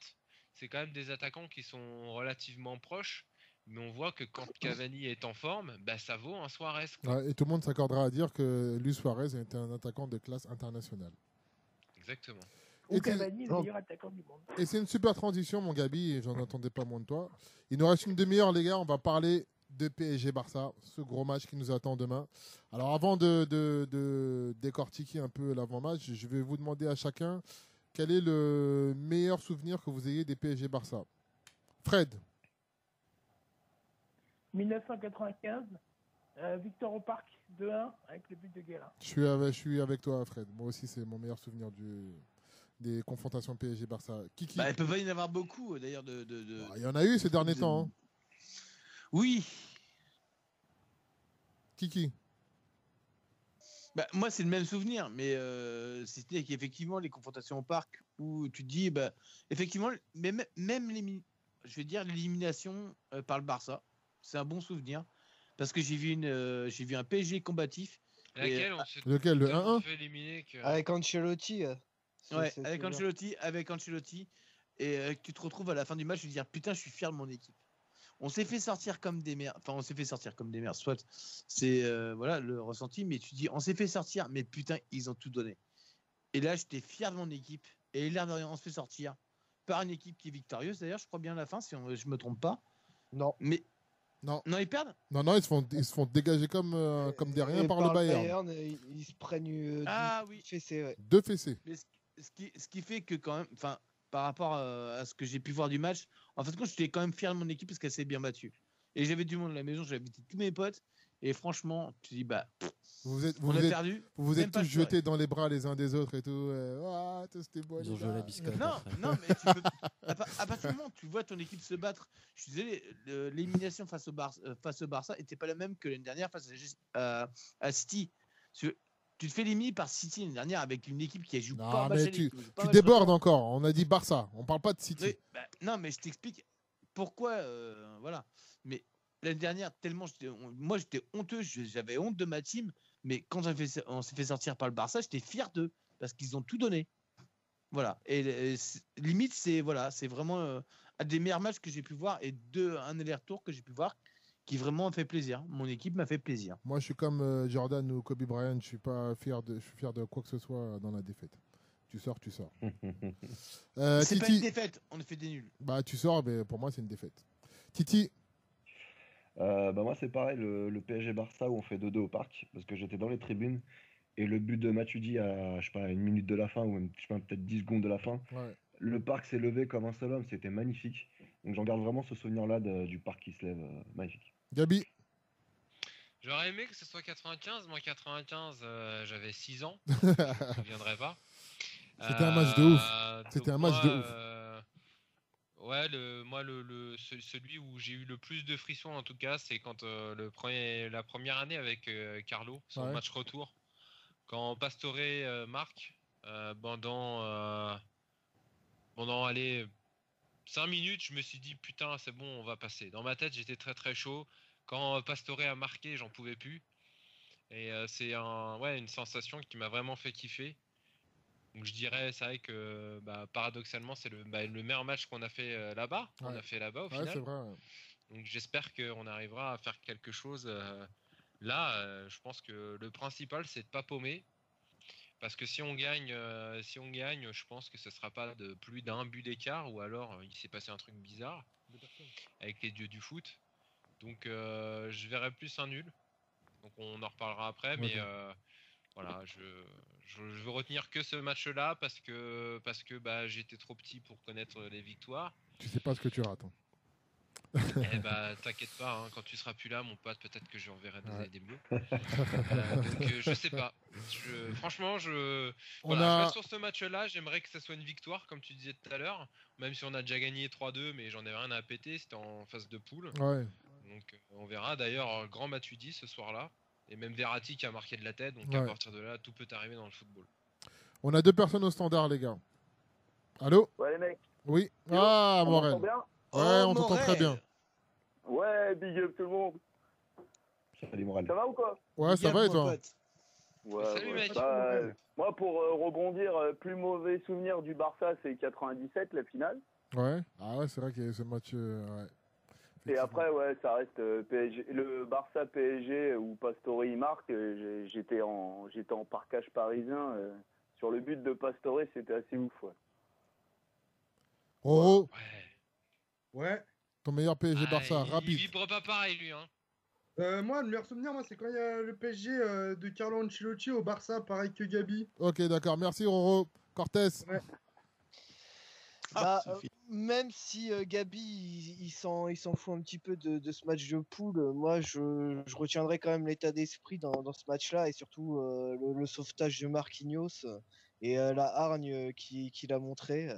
c'est quand même des attaquants qui sont relativement proches. Mais on voit que quand Cavani est en forme, ça vaut un Suarez. Ouais, et tout le monde s'accordera à dire que Luis Suarez est un attaquant de classe internationale. Exactement. Ou Cavani, le meilleur attaquant du monde. Et c'est une super transition, mon Gabi, et j'en attendais pas moins de toi. Il nous reste une demi-heure, les gars. On va parler de PSG-Barça, ce gros match qui nous attend demain. Alors, avant de décortiquer un peu l'avant-match, je vais vous demander à chacun quel est le meilleur souvenir que vous ayez des PSG-Barça. Fred. 1995, Victor au Parc, 2-1 avec le but de Guérin. Je suis avec toi, Fred. Moi aussi, c'est mon meilleur souvenir des confrontations PSG-Barça. Kiki. Il peut pas y en avoir beaucoup, d'ailleurs. Il y en a eu ces derniers temps. Hein. Oui. Kiki. Moi, c'est le même souvenir, mais c'était qu'effectivement, les confrontations au Parc, où tu te dis, effectivement, même je vais dire l'élimination par le Barça. C'est un bon souvenir parce que j'ai vu un PSG combatif. Laquelle Lequel, le 1-1 fait éliminer que... Avec Ancelotti. Ouais, avec Ancelotti, et que tu te retrouves à la fin du match et dire putain, je suis fier de mon équipe. On s'est fait sortir comme des merdes. Enfin, on s'est fait sortir comme des merdes. Soit c'est voilà le ressenti, mais tu dis on s'est fait sortir, mais putain, ils ont tout donné. Et là, j'étais fier de mon équipe. Et l'air de rien, on se fait sortir par une équipe qui est victorieuse. D'ailleurs, je crois bien à la fin, si je me trompe pas. Non. Mais non, ils perdent. Non, ils se font dégager comme des riens par le Bayern. Ils se prennent fessées, ouais. 2 fessées. Mais ce qui fait que quand même, enfin, par rapport à ce que j'ai pu voir du match, en fait, j'étais quand même fier de mon équipe parce qu'elle s'est bien battue. Et j'avais du monde à la maison, j'avais invité tous mes potes. Et franchement, tu dis bah. On a perdu. Vous vous êtes tous jetés dans les bras les uns des autres et tout. C'était beau. Ils ont joué la biscotte. Non, mais tu peux, à partir du moment où tu vois ton équipe se battre, je suis désolé, l'élimination face au Barça n'était pas la même que l'année dernière face à City. Tu te fais éliminer par City l'année dernière avec une équipe qui joue pas mal. Tu débordes encore. On a dit Barça. On parle pas de City. Oui, non, mais je t'explique pourquoi. Voilà. Mais l'année dernière, tellement moi j'étais honteux, j'avais honte de ma team, mais quand on s'est fait sortir par le Barça, j'étais fier d'eux parce qu'ils ont tout donné. Voilà. Et limite, c'est vraiment un des meilleurs matchs que j'ai pu voir et un aller-retour que j'ai pu voir qui vraiment m'a fait plaisir. Mon équipe m'a fait plaisir. Moi, je suis comme Jordan ou Kobe Bryant, je suis fier de quoi que ce soit dans la défaite. Tu sors. C'est pas une défaite, on a fait des nuls. Bah, tu sors, mais pour moi, c'est une défaite. Titi. Moi c'est pareil, le PSG Barça où on fait 2-2 au parc parce que j'étais dans les tribunes et le but de Matuidi à je sais pas 1 minute de la fin ou je sais pas peut-être 10 secondes de la fin, le parc s'est levé comme un seul homme, c'était magnifique. Donc j'en garde vraiment ce souvenir là du parc qui se lève, magnifique. Gabi. J'aurais aimé que ce soit 95, moi 95 j'avais 6 ans, je ne reviendrai pas. C'était un match de ouf. C'était un match de ouf. Ouais, celui où j'ai eu le plus de frissons en tout cas, c'est quand la première année avec Carlo, son match retour, quand Pastore marque pendant 5 minutes, je me suis dit putain c'est bon, on va passer. Dans ma tête j'étais très très chaud. Quand Pastore a marqué, j'en pouvais plus. Et c'est une sensation qui m'a vraiment fait kiffer. Donc je dirais, c'est vrai que paradoxalement, c'est le meilleur match qu'on a fait là-bas. Ouais. On a fait là-bas au final. C'est vrai. Donc j'espère qu'on arrivera à faire quelque chose là. Je pense que le principal, c'est de pas paumer. Parce que si on gagne, je pense que ce sera pas de plus d'1 but d'écart, ou alors il s'est passé un truc bizarre avec les dieux du foot. Donc je verrai plus un nul. Donc on en reparlera après, mais voilà, je veux retenir que ce match-là parce que j'étais trop petit pour connaître les victoires. Tu sais pas ce que tu rates. T'inquiète pas, hein, quand tu seras plus là, mon pote, peut-être que j'enverrai des mots. Donc je sais pas. Franchement, je reste sur ce match-là. J'aimerais que ça soit une victoire, comme tu disais tout à l'heure. Même si on a déjà gagné 3-2, mais j'en ai rien à péter. C'était en phase de poule. Ouais. Donc on verra. D'ailleurs, grand Matuidi ce soir-là. Et même Verratti qui a marqué de la tête. Donc à partir de là, tout peut arriver dans le football. On a 2 personnes au standard, les gars. Allô? Ouais, les mecs. Oui. Ah, Morel. Ouais, on t'entend très bien. Ouais, big up tout le monde. Salut Morel. Ça va ou quoi? Ouais, ça va et toi? Ouais, salut mec. Moi, pour rebondir, plus mauvais souvenir du Barça, c'est 97, la finale. Ouais. Ah ouais, c'est vrai qu'il y a eu ce match. Ouais. Et après, ça reste PSG. Le Barça PSG où Pastore marque. J'étais en parkage parisien. Sur le but de Pastore, c'était assez ouf. Ouais. Oh. Ouais. Ton meilleur PSG Barça, rapide. Il vibre pas pareil lui, hein. Moi, le meilleur souvenir, c'est quand il y a le PSG de Carlo Ancelotti au Barça, pareil que Gabi. Ok, d'accord. Merci Roro. Cortés. Ouais. Même si Gabi il s'en fout un petit peu de ce match de poule, moi je retiendrai quand même l'état d'esprit dans ce match-là et surtout le sauvetage de Marquinhos et la hargne qu'il a montré.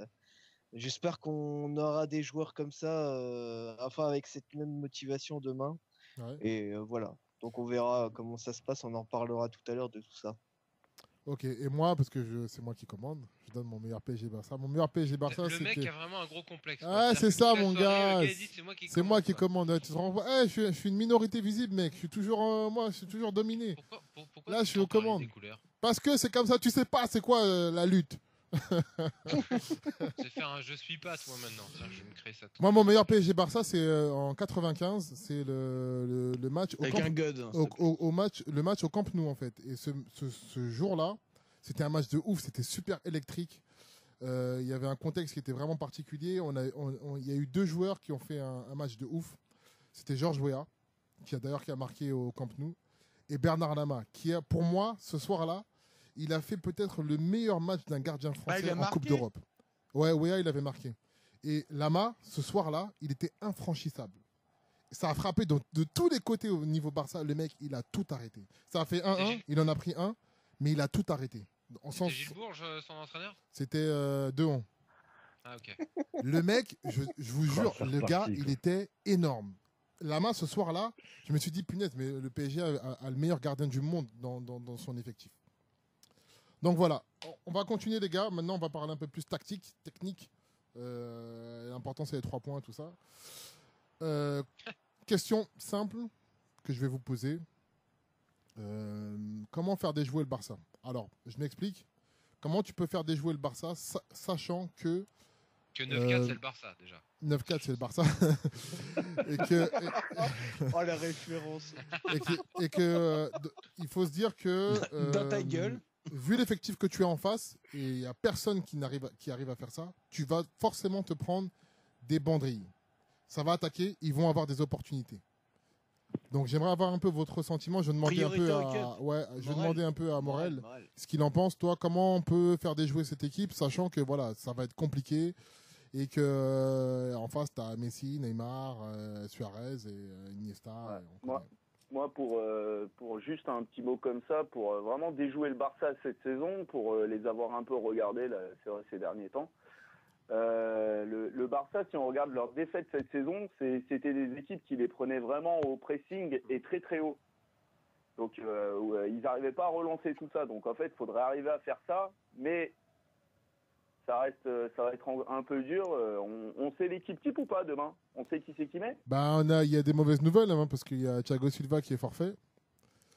J'espère qu'on aura des joueurs comme ça, avec cette même motivation demain. Ouais. Et voilà. Donc on verra comment ça se passe, on en parlera tout à l'heure de tout ça. Ok, et moi, parce que c'est moi qui commande, je donne mon meilleur PSG Barça. Mon meilleur PSG Barça, le mec a vraiment un gros complexe. Ah, c'est ça, mon gars. C'est moi qui commande. Tu te rends compte ? Je suis une minorité visible, mec. Je suis toujours dominé. Pourquoi là, je suis aux commandes. Parce que c'est comme ça. Tu sais pas, c'est quoi la lutte. Je vais faire un je suis pas toi maintenant. Tiens, je vais me créer ça. Moi, mon meilleur PSG Barça, c'est en 95. C'est le match au Avec Camp, un God. le match au Camp Nou en fait. Et ce jour-là, c'était un match de ouf. C'était super électrique. Il y avait un contexte qui était vraiment particulier. Il y a eu 2 joueurs qui ont fait un match de ouf. C'était Georges Weah, qui a marqué au Camp Nou, et Bernard Lama, qui a, pour moi, ce soir-là, il a fait peut-être le meilleur match d'un gardien français en Coupe d'Europe. Ouais, Weah, il avait marqué. Et Lama, ce soir-là, il était infranchissable. Ça a frappé de tous les côtés au niveau Barça. Le mec, il a tout arrêté. Ça a fait 1-1, il en a pris un, mais il a tout arrêté. C'était Gilles Bourges, son entraîneur ? C'était 2-1. Ah, ok. Le mec, je vous jure, le gars, il était énorme. Lama, ce soir-là, je me suis dit, punaise, mais le PSG a le meilleur gardien du monde dans son effectif. Donc voilà, on va continuer les gars. Maintenant, on va parler un peu plus tactique, technique. L'important, c'est les 3 points, tout ça. Question simple que je vais vous poser. Comment faire déjouer le Barça ? Alors, je m'explique. Comment tu peux faire déjouer le Barça sachant que... Que 9-4, c'est le Barça, déjà. 9-4, c'est le Barça. Oh, la référence. Il faut se dire que... Dans ta gueule. Vu l'effectif que tu as en face, et il n'y a personne qui arrive à faire ça, tu vas forcément te prendre des banderilles. Ça va attaquer, ils vont avoir des opportunités. Donc j'aimerais avoir un peu votre ressentiment. Je demandais un peu à Morel ce qu'il en pense. Toi, comment on peut faire déjouer cette équipe, sachant que voilà, ça va être compliqué et que en face tu as Messi, Neymar, Suarez et Iniesta. Ouais. Moi, pour juste un petit mot comme ça, pour vraiment déjouer le Barça cette saison, pour les avoir un peu regardés là, ces derniers temps. Le Barça, si on regarde leur défaite cette saison, c'était des équipes qui les prenaient vraiment au pressing et très très haut. Donc ils n'arrivaient pas à relancer tout ça. Donc en fait, il faudrait arriver à faire ça, mais ça va être un peu dur. On sait l'équipe type ou pas demain ? On sait qui c'est qui met ? Bah il y a des mauvaises nouvelles hein, parce qu'il y a Thiago Silva qui est forfait.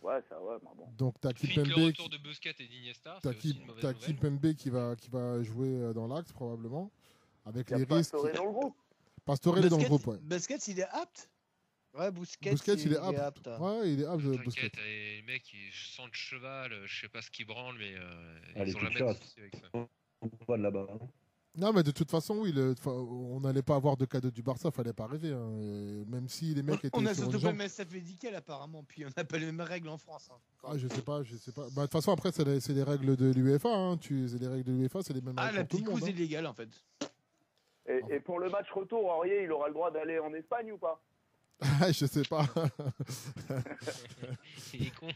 Ouais, ça ouais, bon. Donc t'as Kimpembe. Le retour de Busquets et d'Iniesta, c'est aussi une mauvaise nouvelle. T'as Kimpembe qui va jouer dans l'axe probablement. Avec les risques. Pastore dans le groupe. Pastore est dans le groupe, ouais. Busquets, il est apte ? Ouais, Busquets, il est apte. Ouais, il est apte. Busquets. Et les mecs, ils sentent cheval, je sais pas ce qu'ils branlent, mais ils ont jamais de soucis avec ça. Pas de là-bas. Non, mais de toute façon, oui, on n'allait pas avoir de cadeau du Barça, fallait pas rêver. Hein. Même si les mecs étaient. On a surtout pas le même staff médical apparemment, puis on n'a pas les mêmes règles en France. Hein. Ah, je sais pas. Bah, de toute façon, après, c'est les règles de l'UEFA. Hein. C'est les règles de l'UEFA, c'est les mêmes règles. Ah, la petite cause illégale en fait. Et pour le match retour, Aurier, il aura le droit d'aller en Espagne ou pas ? Je sais pas. Il est con.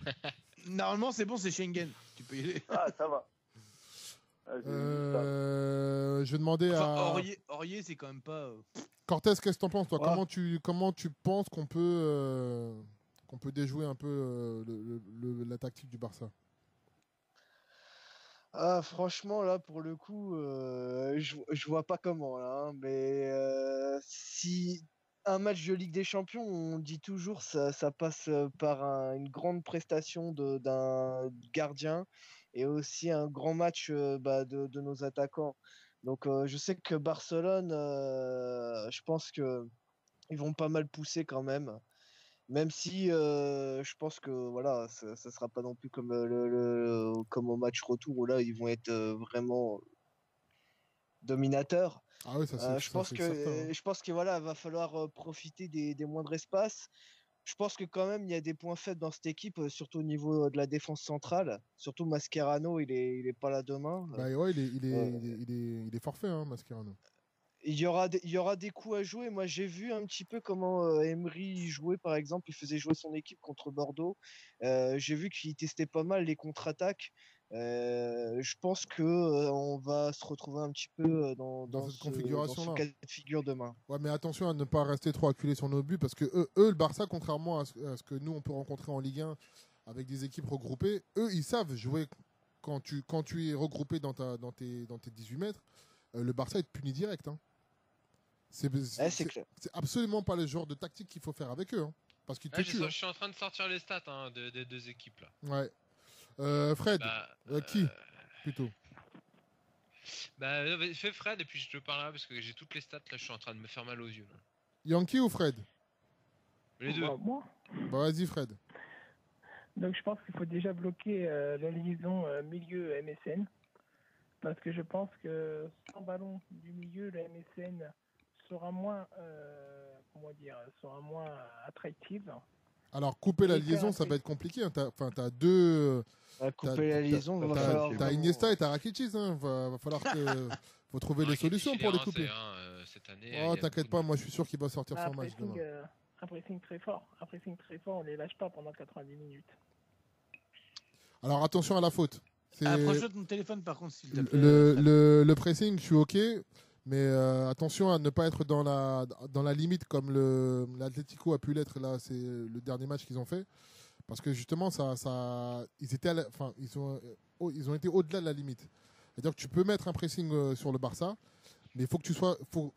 Normalement, c'est bon, c'est Schengen. Tu peux y aller. Ah, ça va. Je vais demander à... Aurier, c'est quand même pas... Cortés, qu'est-ce que t'en penses, toi ? Comment tu penses qu'on peut déjouer un peu la tactique du Barça ? Ah, franchement, là, pour le coup, je vois pas comment, là. Hein, mais si un match de Ligue des Champions, on dit toujours ça passe par une grande prestation d'un gardien et aussi un grand match de nos attaquants. Donc, je sais que Barcelone, je pense que ils vont pas mal pousser quand même. Même si je pense que voilà, ça sera pas non plus comme comme au match retour où là ils vont être vraiment dominateurs. Ah oui, je pense que voilà, va falloir profiter des moindres espaces. Je pense que quand même il y a des points faibles dans cette équipe, surtout au niveau de la défense centrale. Surtout Mascherano, il est pas là demain. Bah ouais, il est forfait, hein, Mascherano. Il y aura des coups à jouer. Moi, j'ai vu un petit peu comment Emery jouait, par exemple. Il faisait jouer son équipe contre Bordeaux. J'ai vu qu'il testait pas mal les contre-attaques. Je pense que on va se retrouver un petit peu dans cette configuration-là. Dans ce cas de figure demain. Ouais, mais attention à ne pas rester trop acculé sur nos buts parce que eux, le Barça, contrairement à ce que nous on peut rencontrer en Ligue 1 avec des équipes regroupées, eux, ils savent jouer quand tu es regroupé dans tes 18 mètres. Le Barça est puni direct. Hein. C'est absolument pas le genre de tactique qu'il faut faire avec eux. Hein, parce qu'ils te tuent. Je suis en train de sortir les stats des deux équipes là. Ouais. Fred, qui plutôt Bah, fais Fred et puis je te parlerai parce que j'ai toutes les stats là, je suis en train de me faire mal aux yeux. Là. Yankee ou Fred? Les deux. Moi. Bah vas-y Fred. Donc je pense qu'il faut déjà bloquer la liaison milieu MSN. Parce que je pense que sans ballon du milieu, la MSN sera moins, sera moins attractive. Alors couper la liaison, ça va être compliqué. Hein. T'as deux. Couper la liaison, va falloir. T'as Iniesta et t'as Rakitic. Hein. Va falloir faut trouver les solutions pour les couper. Cette année, oh, t'inquiète pas, moi je suis sûr qu'il va sortir son match demain. Un pressing très fort, on les lâche pas pendant 90 minutes. Alors attention à la faute. Approche-toi de ton téléphone par contre, s'il te plaît. Le pressing, je suis ok, mais attention à ne pas être dans la limite comme l'Atlético a pu l'être là. C'est le dernier match qu'ils ont fait, parce que justement ils ont été au-delà de la limite. C'est-à-dire que tu peux mettre un pressing sur le Barça, mais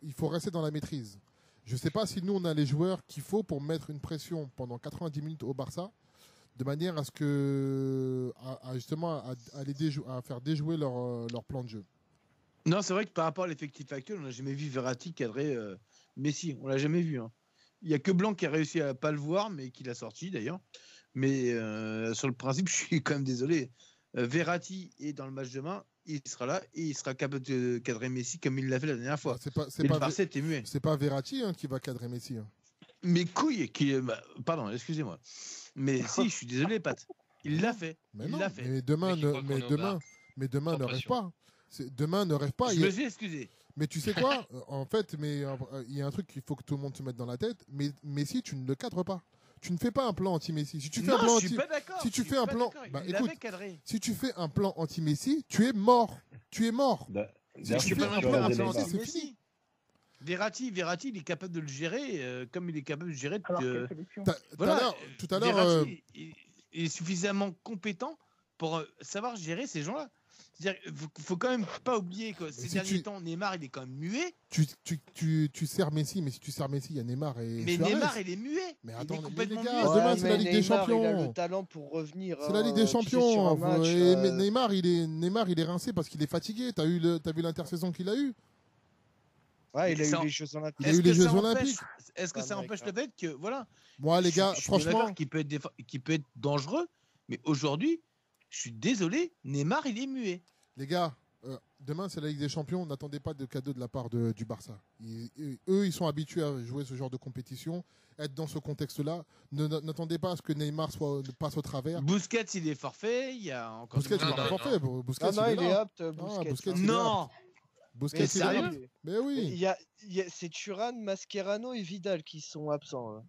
il faut rester dans la maîtrise. Je ne sais pas si nous on a les joueurs qu'il faut pour mettre une pression pendant 90 minutes au Barça, de manière à ce que justement à faire déjouer leur plan de jeu. Non, c'est vrai que par rapport à l'effectif actuel, on n'a jamais vu Verratti cadrer Messi. On l'a jamais vu. Hein. Il y a que Blanc qui a réussi à pas le voir, mais qui l'a sorti d'ailleurs. Mais sur le principe, je suis quand même désolé. Verratti est dans le match demain, il sera là et il sera capable de cadrer Messi comme il l'a fait la dernière fois. Le Barça était muet. C'est pas Verratti qui va cadrer Messi. Hein. Mes couilles, pardon, excusez-moi. Mais si, je suis désolé, Pat. Il l'a fait. L'a fait. Mais demain ne rêve pas. Demain ne rêve pas. Je me suis excusé. Mais tu sais quoi? En fait, il y a un truc qu'il faut que tout le monde se mette dans la tête. Mais Messi, tu ne le cadres pas. Tu ne fais pas un plan anti-Messi. Si tu fais un plan si tu fais un plan, écoute, si tu fais un plan anti-Messi, tu es mort. Tu es mort. Si tu fais un plan anti-Messi, Verratti, il est capable de le gérer comme il est capable de gérer. Voilà. Tout à l'heure, il est suffisamment compétent pour savoir gérer ces gens-là. C'est-à-dire, faut quand même pas oublier que ces derniers temps, Neymar, il est quand même muet. Tu sers Messi, mais si tu sers Messi, il y a Neymar et mais Suarez. Neymar, il est muet. Mais attends, il est complètement les gars, demain c'est la Ligue des Champions. Il a le talent pour revenir. C'est la Ligue des Champions. Mais Neymar, il est rincé parce qu'il est fatigué. T'as vu l'intersaison qu'il a eu? Ouais, il a eu les Jeux Olympiques. Il a eu les Jeux Olympiques. Est-ce que ça empêche le fait que voilà? Moi, les gars, franchement, qui peut être dangereux, mais aujourd'hui, je suis désolé, Neymar, il est muet. Les gars, demain c'est la Ligue des Champions. N'attendez pas de cadeaux de la part du Barça. Eux, ils sont habitués à jouer ce genre de compétition, être dans ce contexte-là. N'attendez pas à ce que Neymar passe au travers. Busquets, il est forfait. Il y a encore. Busquets, il est forfait. Busquets, il est apte. Busquets, non. Busquets, mais sérieux? Mais oui. C'est Thuram, Mascherano et Vidal qui sont absents.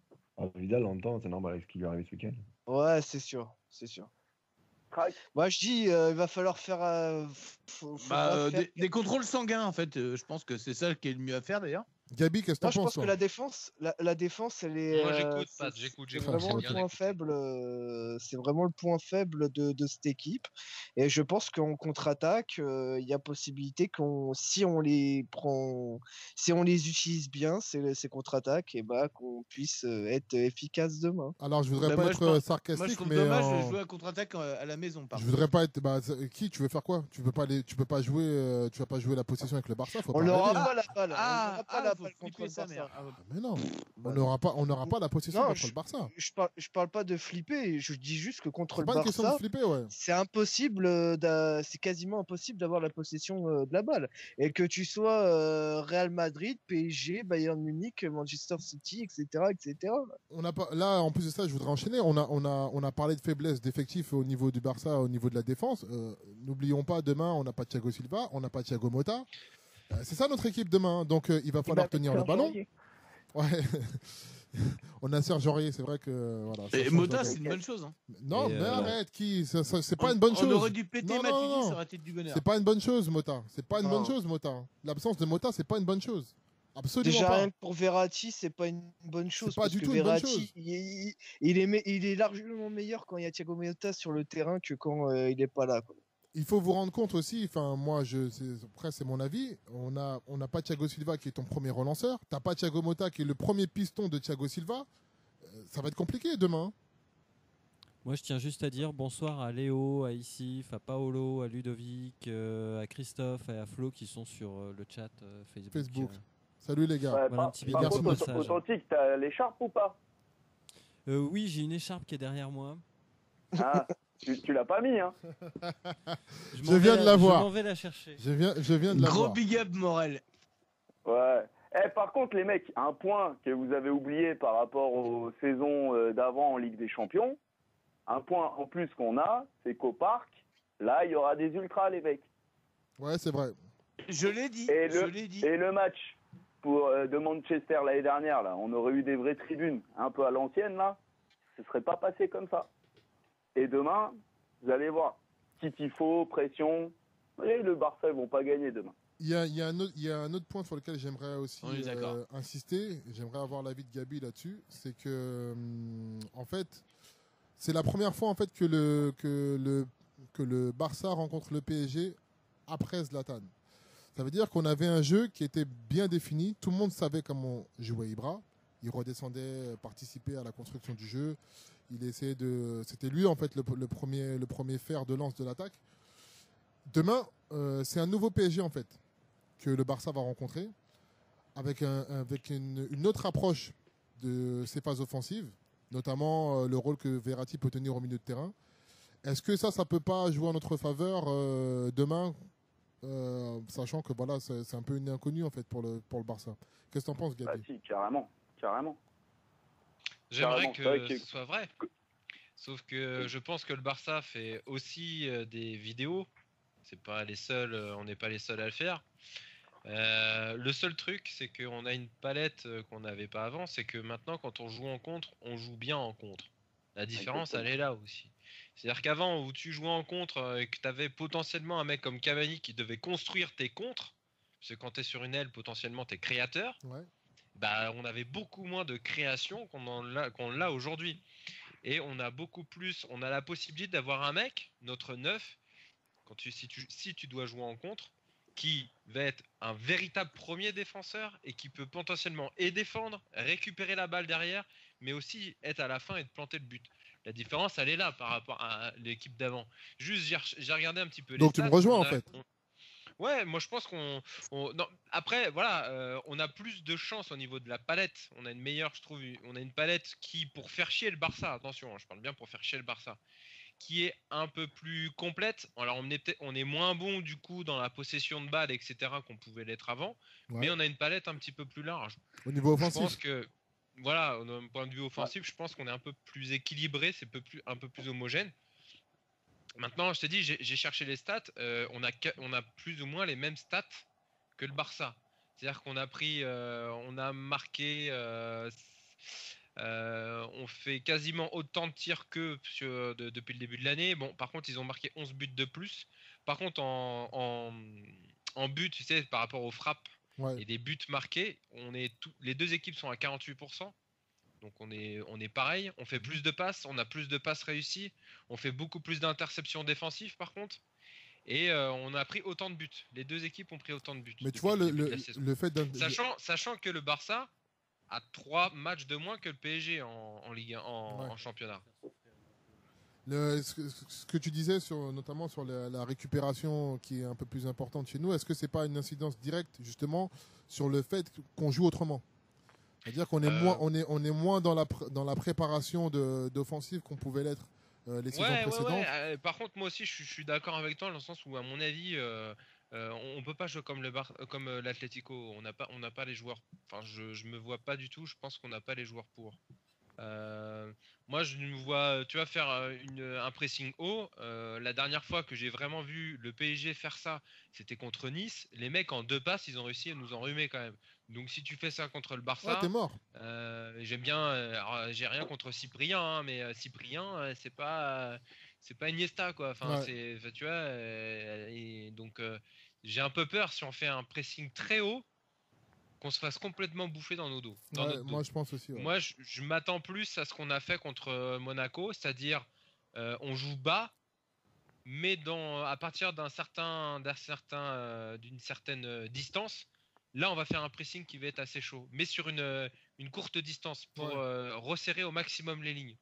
Vidal, en même temps, c'est normal avec ce qui lui est arrivé ce week-end. Ouais, c'est sûr. Moi, je dis, il va falloir faire, des contrôles sanguins, en fait. Je pense que c'est ça qui est le mieux à faire, d'ailleurs. Gabi, qu'est-ce que t'en penses? Je pense que la défense, elle est. Moi, j'écoute. C'est vraiment le point faible. C'est vraiment le point faible de cette équipe. Et je pense qu'en contre-attaque, il y a possibilité si on les utilise bien, ces contre-attaques, et qu'on puisse être efficace demain. Alors, je voudrais pas être sarcastique, moi, je trouve mais dommage de jouer à contre-attaque à la maison. Je voudrais pas être. Qui tu veux faire quoi? Tu peux pas jouer. Tu vas pas jouer la possession avec le Barça. On n'aura pas la balle. On n'aura pas la balle contre le ça, Barça. Mais non, on n'aura pas la possession contre le Barça. Je parle pas de flipper. Je dis juste que contre le Barça, c'est pas une question de flipper, ouais. C'est impossible. C'est quasiment impossible d'avoir la possession de la balle. Et que tu sois Real Madrid, PSG, Bayern Munich, Manchester City, etc. On a pas. Là, en plus de ça, je voudrais enchaîner. On a parlé de faiblesse d'effectifs au niveau du Barça, au niveau de la défense. N'oublions pas, demain, on n'a pas Thiago Silva, on n'a pas Thiago Motta. C'est ça notre équipe demain, donc il va falloir tenir le ballon. Ouais. On a Serge Aurier, c'est vrai que voilà. Et Motta, c'est une bonne chose. Hein. Non, mais arrête, c'est pas une bonne chose. On aurait dû péter Matuidi, ça aurait été du bonheur. C'est pas une bonne chose, Motta. C'est pas une bonne chose, Motta. L'absence de Motta, c'est pas une bonne chose. Absolument déjà, pas. rien que pour Verratti, c'est pas une bonne chose. C'est pas du tout Verratti, une bonne chose. Il est largement meilleur quand il y a Thiago Motta sur le terrain que quand il est pas là. Quoi. Il faut vous rendre compte aussi, enfin moi, après c'est mon avis, on n'a pas Thiago Silva qui est ton premier relanceur, t'as pas Thiago Motta qui est le premier piston de Thiago Silva, ça va être compliqué demain. Moi, je tiens juste à dire bonsoir à Léo, à Issif, à Paolo, à Ludovic, à Christophe et à Flo qui sont sur le chat Facebook. Salut les gars. Ouais, Voilà un petit par contre, message. Authentique, t'as l'écharpe ou pas? Oui, j'ai une écharpe qui est derrière moi. Ah, tu l'as pas mis, hein? Je viens de la voir. Je m'en vais la chercher. Je viens de la voir. Gros big up, Morel. Ouais. Par contre, les mecs, un point que vous avez oublié par rapport aux saisons d'avant en Ligue des Champions, un point en plus qu'on a, c'est qu'au parc, là, il y aura des ultras, les mecs. Ouais, c'est vrai. Je l'ai dit. Et le match de Manchester l'année dernière, là, on aurait eu des vraies tribunes, un peu à l'ancienne, là, ce serait pas passé comme ça. Et demain, vous allez voir, petit tifo, pression, et le Barça, ils vont pas gagner demain. Il y a un autre point sur lequel j'aimerais aussi insister, j'aimerais avoir l'avis de Gabi là-dessus, c'est que, en fait, c'est la première fois en fait que le Barça rencontre le PSG après Zlatan. Ça veut dire qu'on avait un jeu qui était bien défini, tout le monde savait comment jouer Ibra, il redescendait, participait à la construction du jeu, il essayait c'était lui en fait le premier fer de lance de l'attaque. Demain, c'est un nouveau PSG en fait que le Barça va rencontrer avec une autre approche de ses phases offensives, notamment le rôle que Verratti peut tenir au milieu de terrain. Est-ce que ça peut pas jouer en notre faveur demain, sachant que voilà, c'est un peu une inconnue en fait pour le Barça. Qu'est-ce que t'en penses, Gabi? Bah si, carrément. J'aimerais que ce soit vrai. Sauf que je pense que le Barça fait aussi des vidéos. C'est pas les seuls, on n'est pas les seuls à le faire. Le seul truc, c'est qu'on a une palette qu'on n'avait pas avant. C'est que maintenant, quand on joue en contre, on joue bien en contre. La différence, elle est là aussi. C'est-à-dire qu'avant, où tu jouais en contre et que tu avais potentiellement un mec comme Cavani qui devait construire tes contres, parce que quand tu es sur une aile, potentiellement, tu es créateur. Ouais. Bah, on avait beaucoup moins de création qu'on l'a aujourd'hui. Et on a beaucoup plus, on a la possibilité d'avoir un mec, notre neuf, si tu dois jouer en contre, qui va être un véritable premier défenseur et qui peut potentiellement et défendre, récupérer la balle derrière, mais aussi être à la fin et de planter le but. La différence, elle est là par rapport à l'équipe d'avant. Juste, j'ai regardé un petit peu les Donc stats. tu me rejoins en fait. Ouais, moi je pense non, après, voilà, on a plus de chance au niveau de la palette. On a une meilleure, je trouve, on a une palette qui, pour faire chier le Barça, attention, je parle bien pour faire chier le Barça, qui est un peu plus complète. Alors on est moins bon du coup dans la possession de balles, etc. qu'on pouvait l'être avant, mais on a une palette un petit peu plus large. Au niveau offensif. Je pense que, voilà, d'un point de vue offensif, je pense qu'on est un peu plus équilibré, c'est un peu plus homogène. Maintenant, je t'ai dit, j'ai cherché les stats. On a plus ou moins les mêmes stats que le Barça. C'est-à-dire qu'on a on a marqué, on fait quasiment autant de tirs qu'eux depuis le début de l'année. Bon, par contre, ils ont marqué 11 buts de plus. Par contre, en but, tu sais, par rapport aux frappes et des buts marqués, les deux équipes sont à 48%. Donc on est pareil, on fait plus de passes, on a plus de passes réussies, on fait beaucoup plus d'interceptions défensives par contre, et on a pris autant de buts. Les deux équipes ont pris autant de buts. Mais tu vois le fait sachant que le Barça a 3 matchs de moins que le PSG en Ligue 1, en championnat. Ce que tu disais notamment sur la récupération qui est un peu plus importante chez nous, est-ce que c'est pas une incidence directe justement sur le fait qu'on joue autrement? C'est-à-dire qu'on est moins dans la préparation d'offensive qu'on pouvait l'être les saisons précédentes. Ouais. Par contre, moi aussi, je suis d'accord avec toi dans le sens où, à mon avis, on peut pas jouer comme l'Atlético. On n'a pas les joueurs. Enfin, je me vois pas du tout. Je pense qu'on n'a pas les joueurs pour. Moi, je me vois, tu vas faire un pressing haut. La dernière fois que j'ai vraiment vu le PSG faire ça, c'était contre Nice. Les mecs en 2 passes, ils ont réussi à nous enrhumer quand même. Donc si tu fais ça contre le Barça, t'es mort. J'aime bien. J'ai rien contre Cyprien, hein, mais Cyprien, c'est pas Iniesta quoi. Enfin, tu vois. Et donc j'ai un peu peur si on fait un pressing très haut, qu'on se fasse complètement bouffer dans nos dos. Moi, je pense aussi. Ouais. Moi, je m'attends plus à ce qu'on a fait contre Monaco, c'est-à-dire on joue bas, mais à partir d'une certaine distance. Là, on va faire un pressing qui va être assez chaud, mais sur une courte distance pour resserrer au maximum les lignes.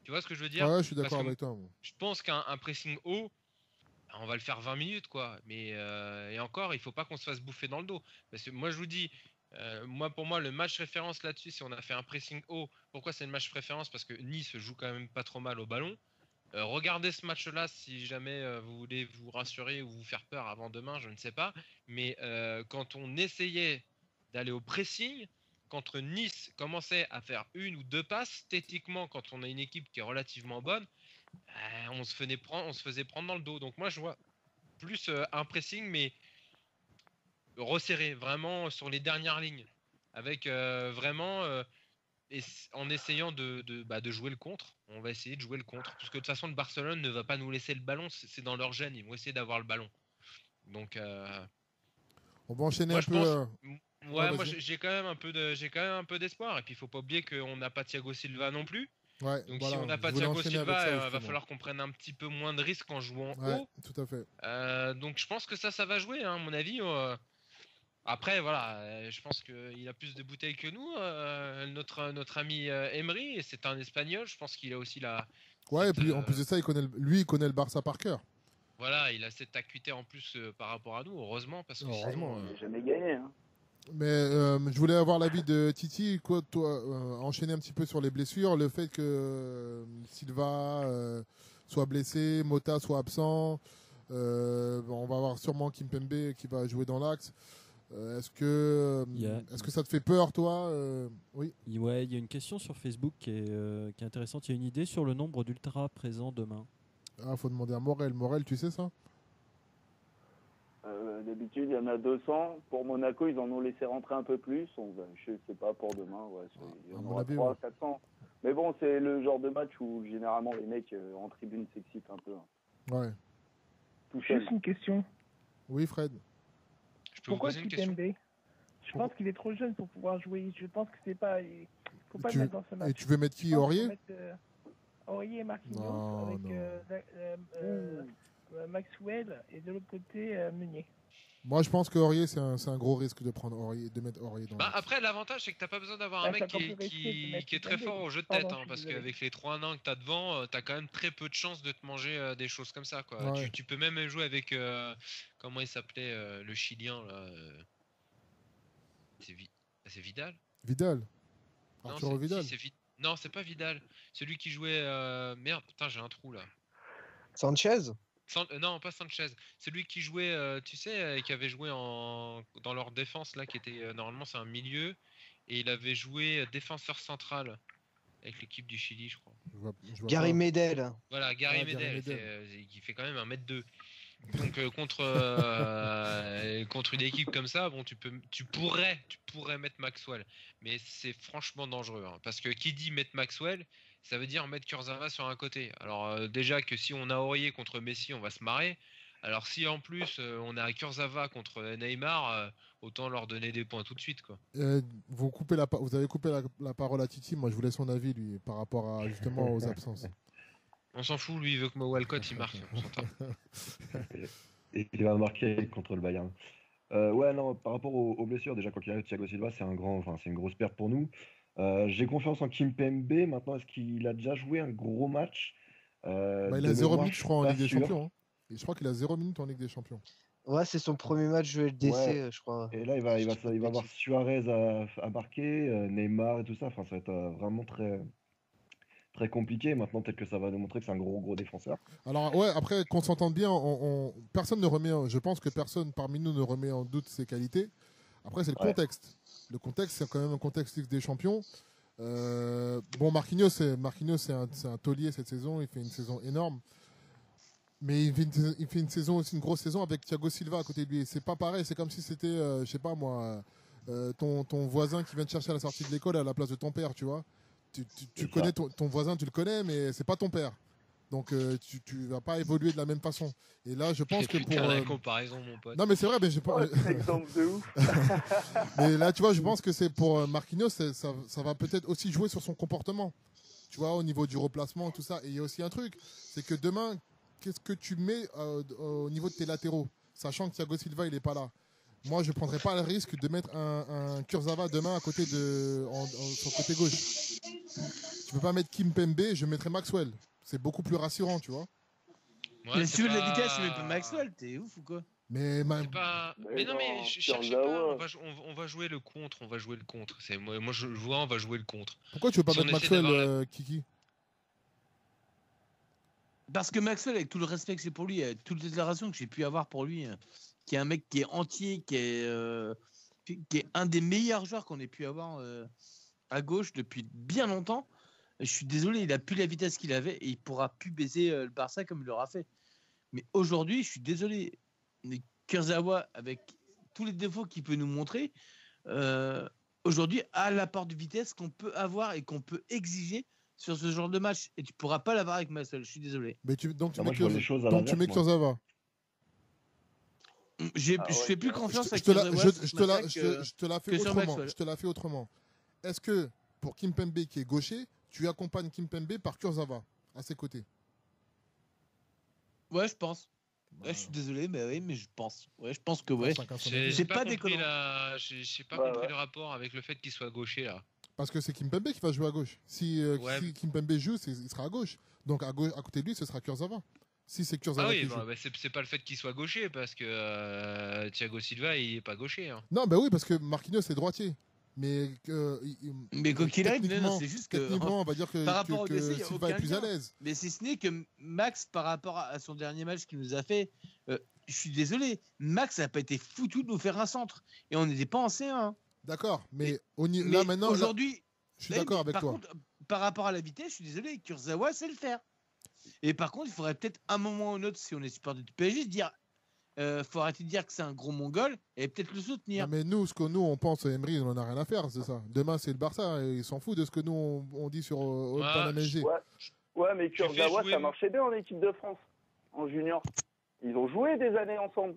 Tu vois ce que je veux dire? Ouais, je suis d'accord avec toi. Je pense qu'un pressing haut, on va le faire 20 minutes, quoi. Mais et encore, il faut pas qu'on se fasse bouffer dans le dos. Parce que moi, je vous dis, pour moi, le match référence là-dessus, si on a fait un pressing haut, pourquoi c'est le match référence? Parce que Nice joue quand même pas trop mal au ballon. Regardez ce match-là si jamais vous voulez vous rassurer ou vous faire peur avant demain, je ne sais pas. Mais quand on essayait d'aller au pressing, quand Nice commençait à faire une ou deux passes, techniquement, quand on a une équipe qui est relativement bonne, on se faisait prendre dans le dos. Donc moi, je vois plus un pressing, mais resserré, vraiment sur les dernières lignes, avec vraiment en essayant de jouer le contre. On va essayer de jouer le contre, parce que de toute façon, le Barcelone ne va pas nous laisser le ballon, c'est dans leur gène, ils vont essayer d'avoir le ballon. Donc on va enchaîner moi j'ai quand même un peu d'espoir, et puis il faut pas oublier qu'on n'a pas Thiago Silva non plus. Ouais, donc si on n'a pas Thiago Silva, va falloir qu'on prenne un petit peu moins de risques en jouant haut. Tout à fait. Donc je pense que ça va jouer, hein, à mon avis. Après voilà, je pense qu'il a plus de bouteilles que nous, notre ami Emery, et c'est un Espagnol. Je pense qu'il a aussi Ouais, et puis en plus de ça, il connaît le Barça par cœur. Voilà, il a cette acuité en plus par rapport à nous, heureusement, parce que il n'a jamais gagné. Hein. Mais je voulais avoir l'avis de Titi. Quoi, toi, enchaîner un petit peu sur les blessures, le fait que Silva soit blessé, Mota soit absent, on va avoir sûrement Kimpembe qui va jouer dans l'axe. Est-ce que ça te fait peur, toi? Oui. Ouais, il y a une question sur Facebook qui est intéressante. Il y a une idée sur le nombre d'ultras présents demain. Ah, faut demander à Morel. Morel, tu sais ça? D'habitude, il y en a 200. Pour Monaco, ils en ont laissé rentrer un peu plus. Je ne sais pas pour demain. Ouais, il y en aura 300, 400. Mais bon, c'est le genre de match où généralement les mecs en tribune s'excitent un peu. Hein. Ouais. Juste une question. Oui, Fred. Pourquoi Kimpembe? Je pense qu'il est trop jeune pour pouvoir jouer. Je pense que c'est pas. Il faut pas le mettre dans ce match. Et tu veux mettre qui? Aurier? Aurier et Marquinhos avec Maxwell et de l'autre côté Meunier. Moi, je pense que Aurier, c'est un gros risque de mettre Aurier dans après, l'avantage, c'est que tu n'as pas besoin d'avoir un mec qui est très fort au jeu de tête. Parce qu'avec les 3 nains que tu as devant, tu as quand même très peu de chances de te manger des choses comme ça. Quoi. Ouais. Tu peux même jouer avec. Comment il s'appelait le Chilien là, c'est Vidal? Vidal. Arturo Vidal. Non, c'est pas Vidal. Celui qui jouait. Merde, putain, j'ai un trou là. Sanchez? Non, pas Sanchez. C'est lui qui jouait, tu sais, qui avait joué dans leur défense là, qui était normalement c'est un milieu, et il avait joué défenseur central avec l'équipe du Chili, je crois. Gary Medel. Voilà, Gary Medel, qui fait quand même 1m2. Donc contre une équipe comme ça, bon, tu pourrais mettre Maxwell, mais c'est franchement dangereux, hein, parce que qui dit mettre Maxwell, ça veut dire mettre Kurzawa sur un côté. Alors déjà que si on a Aurier contre Messi, on va se marrer. Alors si en plus on a Kurzawa contre Neymar, autant leur donner des points tout de suite, quoi. Vous avez coupé la parole à Titi. Moi, je voulais son avis lui par rapport à justement aux absences. On s'en fout, lui, il veut que Walcott il marque. Et il va marquer contre le Bayern. Ouais, non, par rapport aux blessures, déjà, quand il arrive, Thiago Silva, c'est une grosse perte pour nous. J'ai confiance en Kimpembe. Maintenant, est-ce qu'il a déjà joué un gros match? Il a 0 minutes, je crois, en Ligue des Champions. Hein. Et je crois qu'il a 0 minutes en Ligue des Champions. Ouais, c'est son premier match LDC, je crois. Et là, il va avoir Suarez à marquer, Neymar et tout ça. Enfin, ça va être vraiment très, très compliqué. Maintenant, peut-être que ça va nous montrer que c'est un gros défenseur. Alors, ouais, après, qu'on s'entende bien, personne ne remet, je pense que personne parmi nous ne remet en doute ses qualités. Après, c'est le contexte. Le contexte, c'est quand même un contexte Ligue des Champions. Bon, Marquinhos, c'est un taulier cette saison. Il fait une saison énorme. Mais il fait une saison aussi, une grosse saison avec Thiago Silva à côté de lui. C'est pas pareil. C'est comme si c'était, je sais pas moi, ton voisin qui vient te chercher à la sortie de l'école à la place de ton père, tu vois. Tu connais ton voisin, tu le connais, mais c'est pas ton père. Donc tu vas pas évoluer de la même façon. Et là, je pense que pour la comparaison, mon pote. Non, mais c'est vrai, mais j'ai pas. Exemple de ouf. Mais là, tu vois, je pense que c'est pour Marquinhos, ça va peut-être aussi jouer sur son comportement. Tu vois, au niveau du replacement, tout ça. Et il y a aussi un truc, c'est que demain, qu'est-ce que tu mets au niveau de tes latéraux, sachant que Thiago Silva, il est pas là. Moi, je prendrais pas le risque de mettre un Kurzawa demain à côté sur le côté gauche. Tu peux pas mettre Kimpembe, je mettrais Maxwell. C'est beaucoup plus rassurant, tu vois. Ouais, Mais c'est si tu veux de la pas- vitesse, tu mets pas Maxwell, t'es ouf ou quoi? Mais C'est pas... Mais non, mais cherchez pas. On va jouer le contre. On va jouer le contre. Moi, je vois, on va jouer le contre. pourquoi tu veux pas Si on mettre essaie Maxwell, d'avoir Kiki? Parce que Maxwell, avec tout le respect que j'ai pour lui, avec toutes les déclarations que j'ai pu avoir pour lui, qui est un mec qui est entier, qui est un des meilleurs joueurs qu'on ait pu avoir à gauche depuis bien longtemps. Je suis désolé, il a plus la vitesse qu'il avait et il pourra plus baiser le Barça comme il l'aura fait. Mais aujourd'hui, je suis désolé, mais Kurzawa, avec tous les défauts qu'il peut nous montrer, aujourd'hui, a l'apport de vitesse qu'on peut avoir et qu'on peut exiger sur ce genre de match. Et tu pourras pas l'avoir avec Maxwell, je suis désolé. Mais donc tu Moi, mets je vois les choses à donc tu l'inverse, mets moi. Kurzawa. Je fais plus confiance à Je te la Kurzawa sur je ce te la- match-là je te la fais que sur autrement. Maxwell. Je te la fais autrement. Est-ce que pour Kimpembe qui est gaucher, tu accompagnes Kimpembe par Kurzawa à ses côtés? Ouais, je pense. Bah, Ouais, je suis désolé, mais oui, mais je pense. Ouais, je pense que ouais. 5 à 5. J'ai pas compris déconnant. j'ai pas Ouais, compris ouais. le rapport avec le fait qu'il soit gaucher là. Parce que c'est Kimpembe qui va jouer à gauche. Si Ouais. Kimpembe joue, il sera à gauche. Donc à côté de lui, ce sera Kurzawa. Si c'est Ah Kurzawa oui, qui joue. c'est pas le fait qu'il soit gaucher parce que Thiago Silva il est pas gaucher. Hein. Non, bah oui, parce que Marquinhos est droitier. Mais Mais quoi qu'il arrive, non, techniquement, c'est juste que techniquement, on va dire que, par rapport au que décès, il y a Silva est aucun plus à lien. l'aise. Mais si ce n'est que Max, par rapport à son dernier match qu'il nous a fait, je suis désolé, Max n'a pas été foutu de nous faire un centre. Et on n'était pas en C1. D'accord, mais Mais là maintenant, là, aujourd'hui, je suis oui, d'accord mais avec par toi. contre, par rapport à la vitesse, je suis désolé, Kurzawa sait le faire. Et par contre, il faudrait peut-être un moment ou un autre, si on est supporter du PSG, se dire faut arrêter de dire que c'est un gros mongol et peut-être le soutenir. Non, mais nous, ce que nous on pense, Emery, on n'en a rien à faire, c'est ça. Demain, c'est le Barça, et ils s'en foutent de ce que nous on dit sur Panamé. Ouais, mais Tu fais Kurzawa, jouer- ça marchait bien en équipe de France, en junior. Ils ont joué des années ensemble.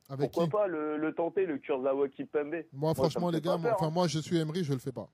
Avec Pourquoi qui pas le tenter, le Kurzawa Kimpembe? Moi, franchement, ça me les fait gars, pas peur, hein. moi, je suis Emery, je le fais pas.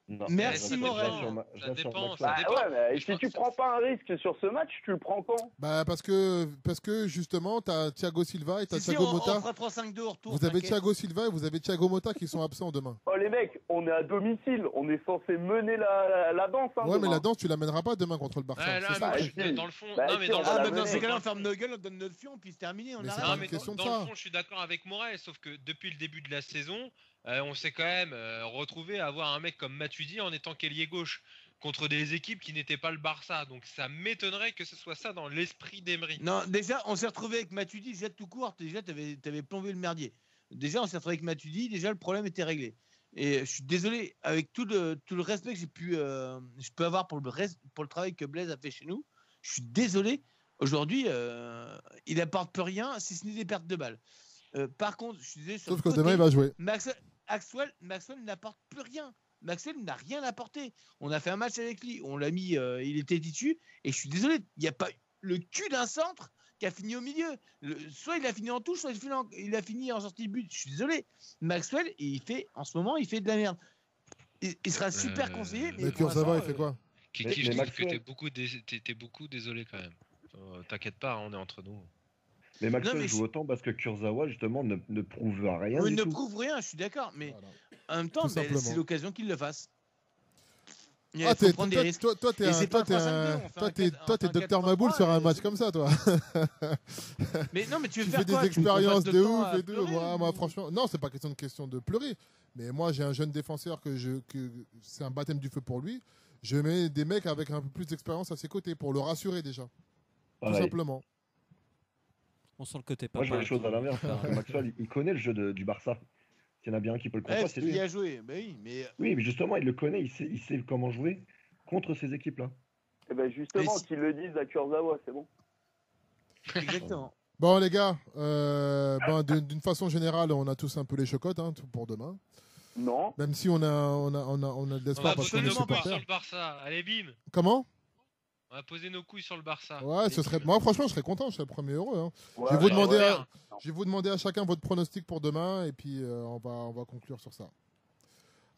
Non, Merci, je Morel. reste sur ma- je Ça reste sur dépend, Maxwell. ça Bah dépend. ouais, mais Je si pense tu que prends pas un risque sur ce match, tu le prends quand? Bah parce que justement, t'as Thiago Silva et t'as Si, Thiago on Motta. fera 3-5-2 au retour. Vous avez t'inquiète. Thiago Silva et vous avez Thiago Motta qui sont absents demain. Oh les mecs, on est à domicile, on est censé mener la danse. Hein, Ouais, mais demain. la danse, tu l'amèneras pas demain contre le Barça. Ouais, là, c'est ça. mais le truc. dans le fond, Bah, non mais si, dans on le va fond, la Ah, mais dans mener. ces cas-là, on ferme nos gueules, on donne notre fion, puis c'est terminé, on Mais c'est arrête. pas Non, une mais question de dans ça. le fond, je suis d'accord avec Morel, sauf que depuis le début de la saison, on s'est quand même retrouvé à avoir un mec comme Matuidi en étant qu'ailier gauche contre des équipes qui n'étaient pas le Barça. Donc ça m'étonnerait que ce soit ça dans l'esprit d'Emery. Non, déjà, on s'est retrouvé avec Matuidi, déjà tout court, déjà, t'avais plombé le merdier. Déjà, on s'est retrouvé avec Matuidi, déjà, le problème était réglé. Et je suis désolé, avec tout le respect que je peux avoir pour le travail que Blaise a fait chez nous, je suis désolé, aujourd'hui, il apporte plus rien, si ce n'est des pertes de balles. Par contre, je suis désolé, sur Sauf le que côté, demain, il va jouer. Maxwell n'apporte plus rien. Maxwell n'a rien apporté. On a fait un match avec lui, on l'a mis, il était tissu, et je suis désolé, il n'y a pas le cul d'un centre qui a fini au milieu. Soit il a fini en touche, soit il a fini en sortie de but. Je suis désolé. Maxwell, en ce moment, il fait de la merde. Il sera super conseillé. Mais pour Kurzawa, il l'instant, fait quoi? Kiki, Mais je trouve Maxwell- que t'es beaucoup désolé quand même. T'inquiète pas, on est entre nous. Mais Maxwell Non, mais joue autant parce que Kurzawa, justement, ne prouve rien. il du ne tout. prouve rien, je suis d'accord. Mais Voilà. en même temps, Tout simplement. c'est l'occasion qu'il le fasse. Il Ah, faut prendre des risques. toi, t'es Et un- c'est toi, pas t'es un un- 3-5-2, on fait toi, un t'es 4, toi, t'es un Docteur 4-3-3, Maboul sur un et match c'est- comme ça, toi. Mais non, mais tu veux Tu faire fais des quoi? Tu veux qu'on expériences passe de le temps ouf à et tout. pleurer, Moi, ou- franchement, non, c'est pas question de pleurer. Mais moi, j'ai un jeune défenseur que c'est un baptême du feu pour lui. Je mets des mecs avec un peu plus d'expérience à ses côtés pour le rassurer déjà. Tout Pareil. simplement. On sent le côté Moi, papa. je vois les choses à l'inverse. Enfin, Parce que Maxwell, il connaît le jeu du Barça. S'il y en a bien un qui peut le comprendre, c'est il lui. y a joué. Bah oui, mais Oui, mais justement, il le connaît, il sait comment jouer contre ces équipes-là. Eh ben justement, Mais si- qu'ils le disent à Kurzawa, c'est bon. exactement. Bon, les gars, d'une façon générale, on a tous un peu les chocottes hein, tout pour demain. Non. Même si on a de On l'espoir va parce qu'on poser est nos couilles supporters. sur le Barça. Allez, bim. Comment? On va poser nos couilles sur le Barça. Ouais, ce serait. Moi, franchement, je serais content. Je serais le premier heureux. Hein. Ouais, Je vais vous demander ouais. Je vais vous demander à chacun votre pronostic pour demain et puis on va conclure sur ça.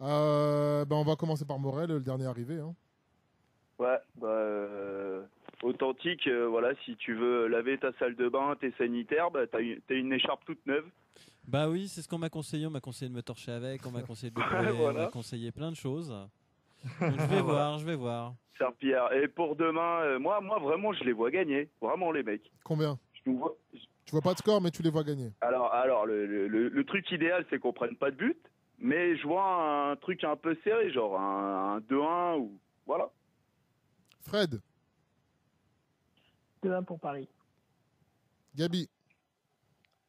On va commencer par Morel, le dernier arrivé. Hein. Ouais, authentique, voilà, si tu veux laver ta salle de bain, tes sanitaires, t'as une écharpe toute neuve. Bah oui, c'est ce qu'on m'a conseillé. On m'a conseillé de me torcher avec, on m'a conseillé de le Ouais, brûler, voilà. on m'a conseillé plein de choses. Je vais voir, je vais voir. Serpillère. Et pour demain, moi, vraiment, je les vois gagner. Vraiment, les mecs. Combien? Je nous vois... Tu vois pas de score, mais tu les vois gagner. Alors le truc idéal, c'est qu'on prenne pas de but. Mais je vois un truc un peu serré, genre un 2-1 ou... Voilà. Fred. 2-1 pour Paris. Gabi.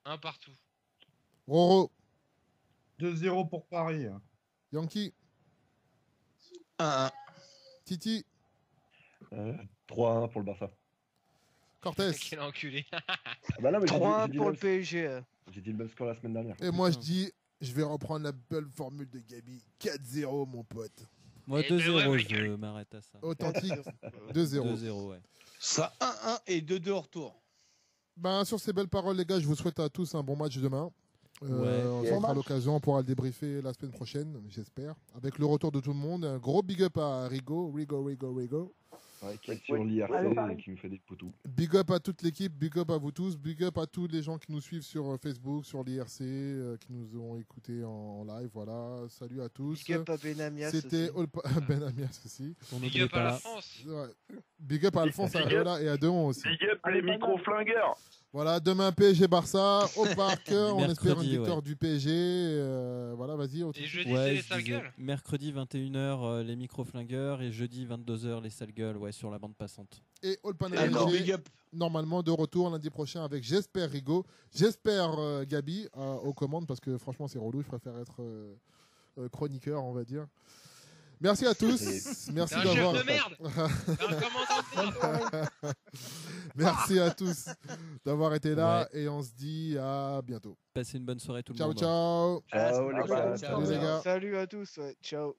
1 partout. Roro. 2-0 pour Paris. Yankee. 1-1. Titi. 3-1 pour le Barça. Cortés. Quel enculé. Bah non, mais 3-1 pour le PSG. J'ai dit le même score la semaine dernière. Et moi, je dis, je vais reprendre la belle formule de Gabi. 4-0, mon pote. Moi, 2-0, je m'arrête à ça. Authentique. 2-0. 2-0, ouais. Ça 1-1 et 2-2 en retour. Ben, sur ces belles paroles, les gars, je vous souhaite à tous un bon match demain. On Ouais. aura l'occasion, on pourra le débriefer la semaine prochaine, j'espère. Avec le retour de tout le monde. Un gros big up à Rigo. Ouais, qui est sur l'IRC et qui me fait des poutous. Big up à toute l'équipe, big up à vous tous, big up à tous les gens qui nous suivent sur Facebook, sur l'IRC, qui nous ont écoutés en live. Voilà, salut à tous. Big up à Benamias. C'était Benamias aussi. Big up à la France. Ouais. Big up à Alphonse Areola et à Deon aussi. Big up les micro-flingueurs. Voilà, demain PSG Barça au parc. On Mercredi, espère une victoire du PSG. Voilà, vas-y. Et jeudi, c'est les sales gueules. Mercredi 21h, les micro-flingueurs. Et jeudi 22h, les sales gueules, ouais, sur la bande passante. Et All Pan Big up. normalement de retour lundi prochain avec, j'espère, Rigo. J'espère Gabi aux commandes parce que franchement, c'est relou. Je préfère être chroniqueur, on va dire. Merci à tous. Merci Un d'avoir. chef de merde. Un commandant de merde. Merci à tous d'avoir été là et on se dit à bientôt. Passez une bonne soirée tout le Ciao, monde. ciao. Ciao les gars. Salut les gars. Salut à tous. Ouais. Ciao.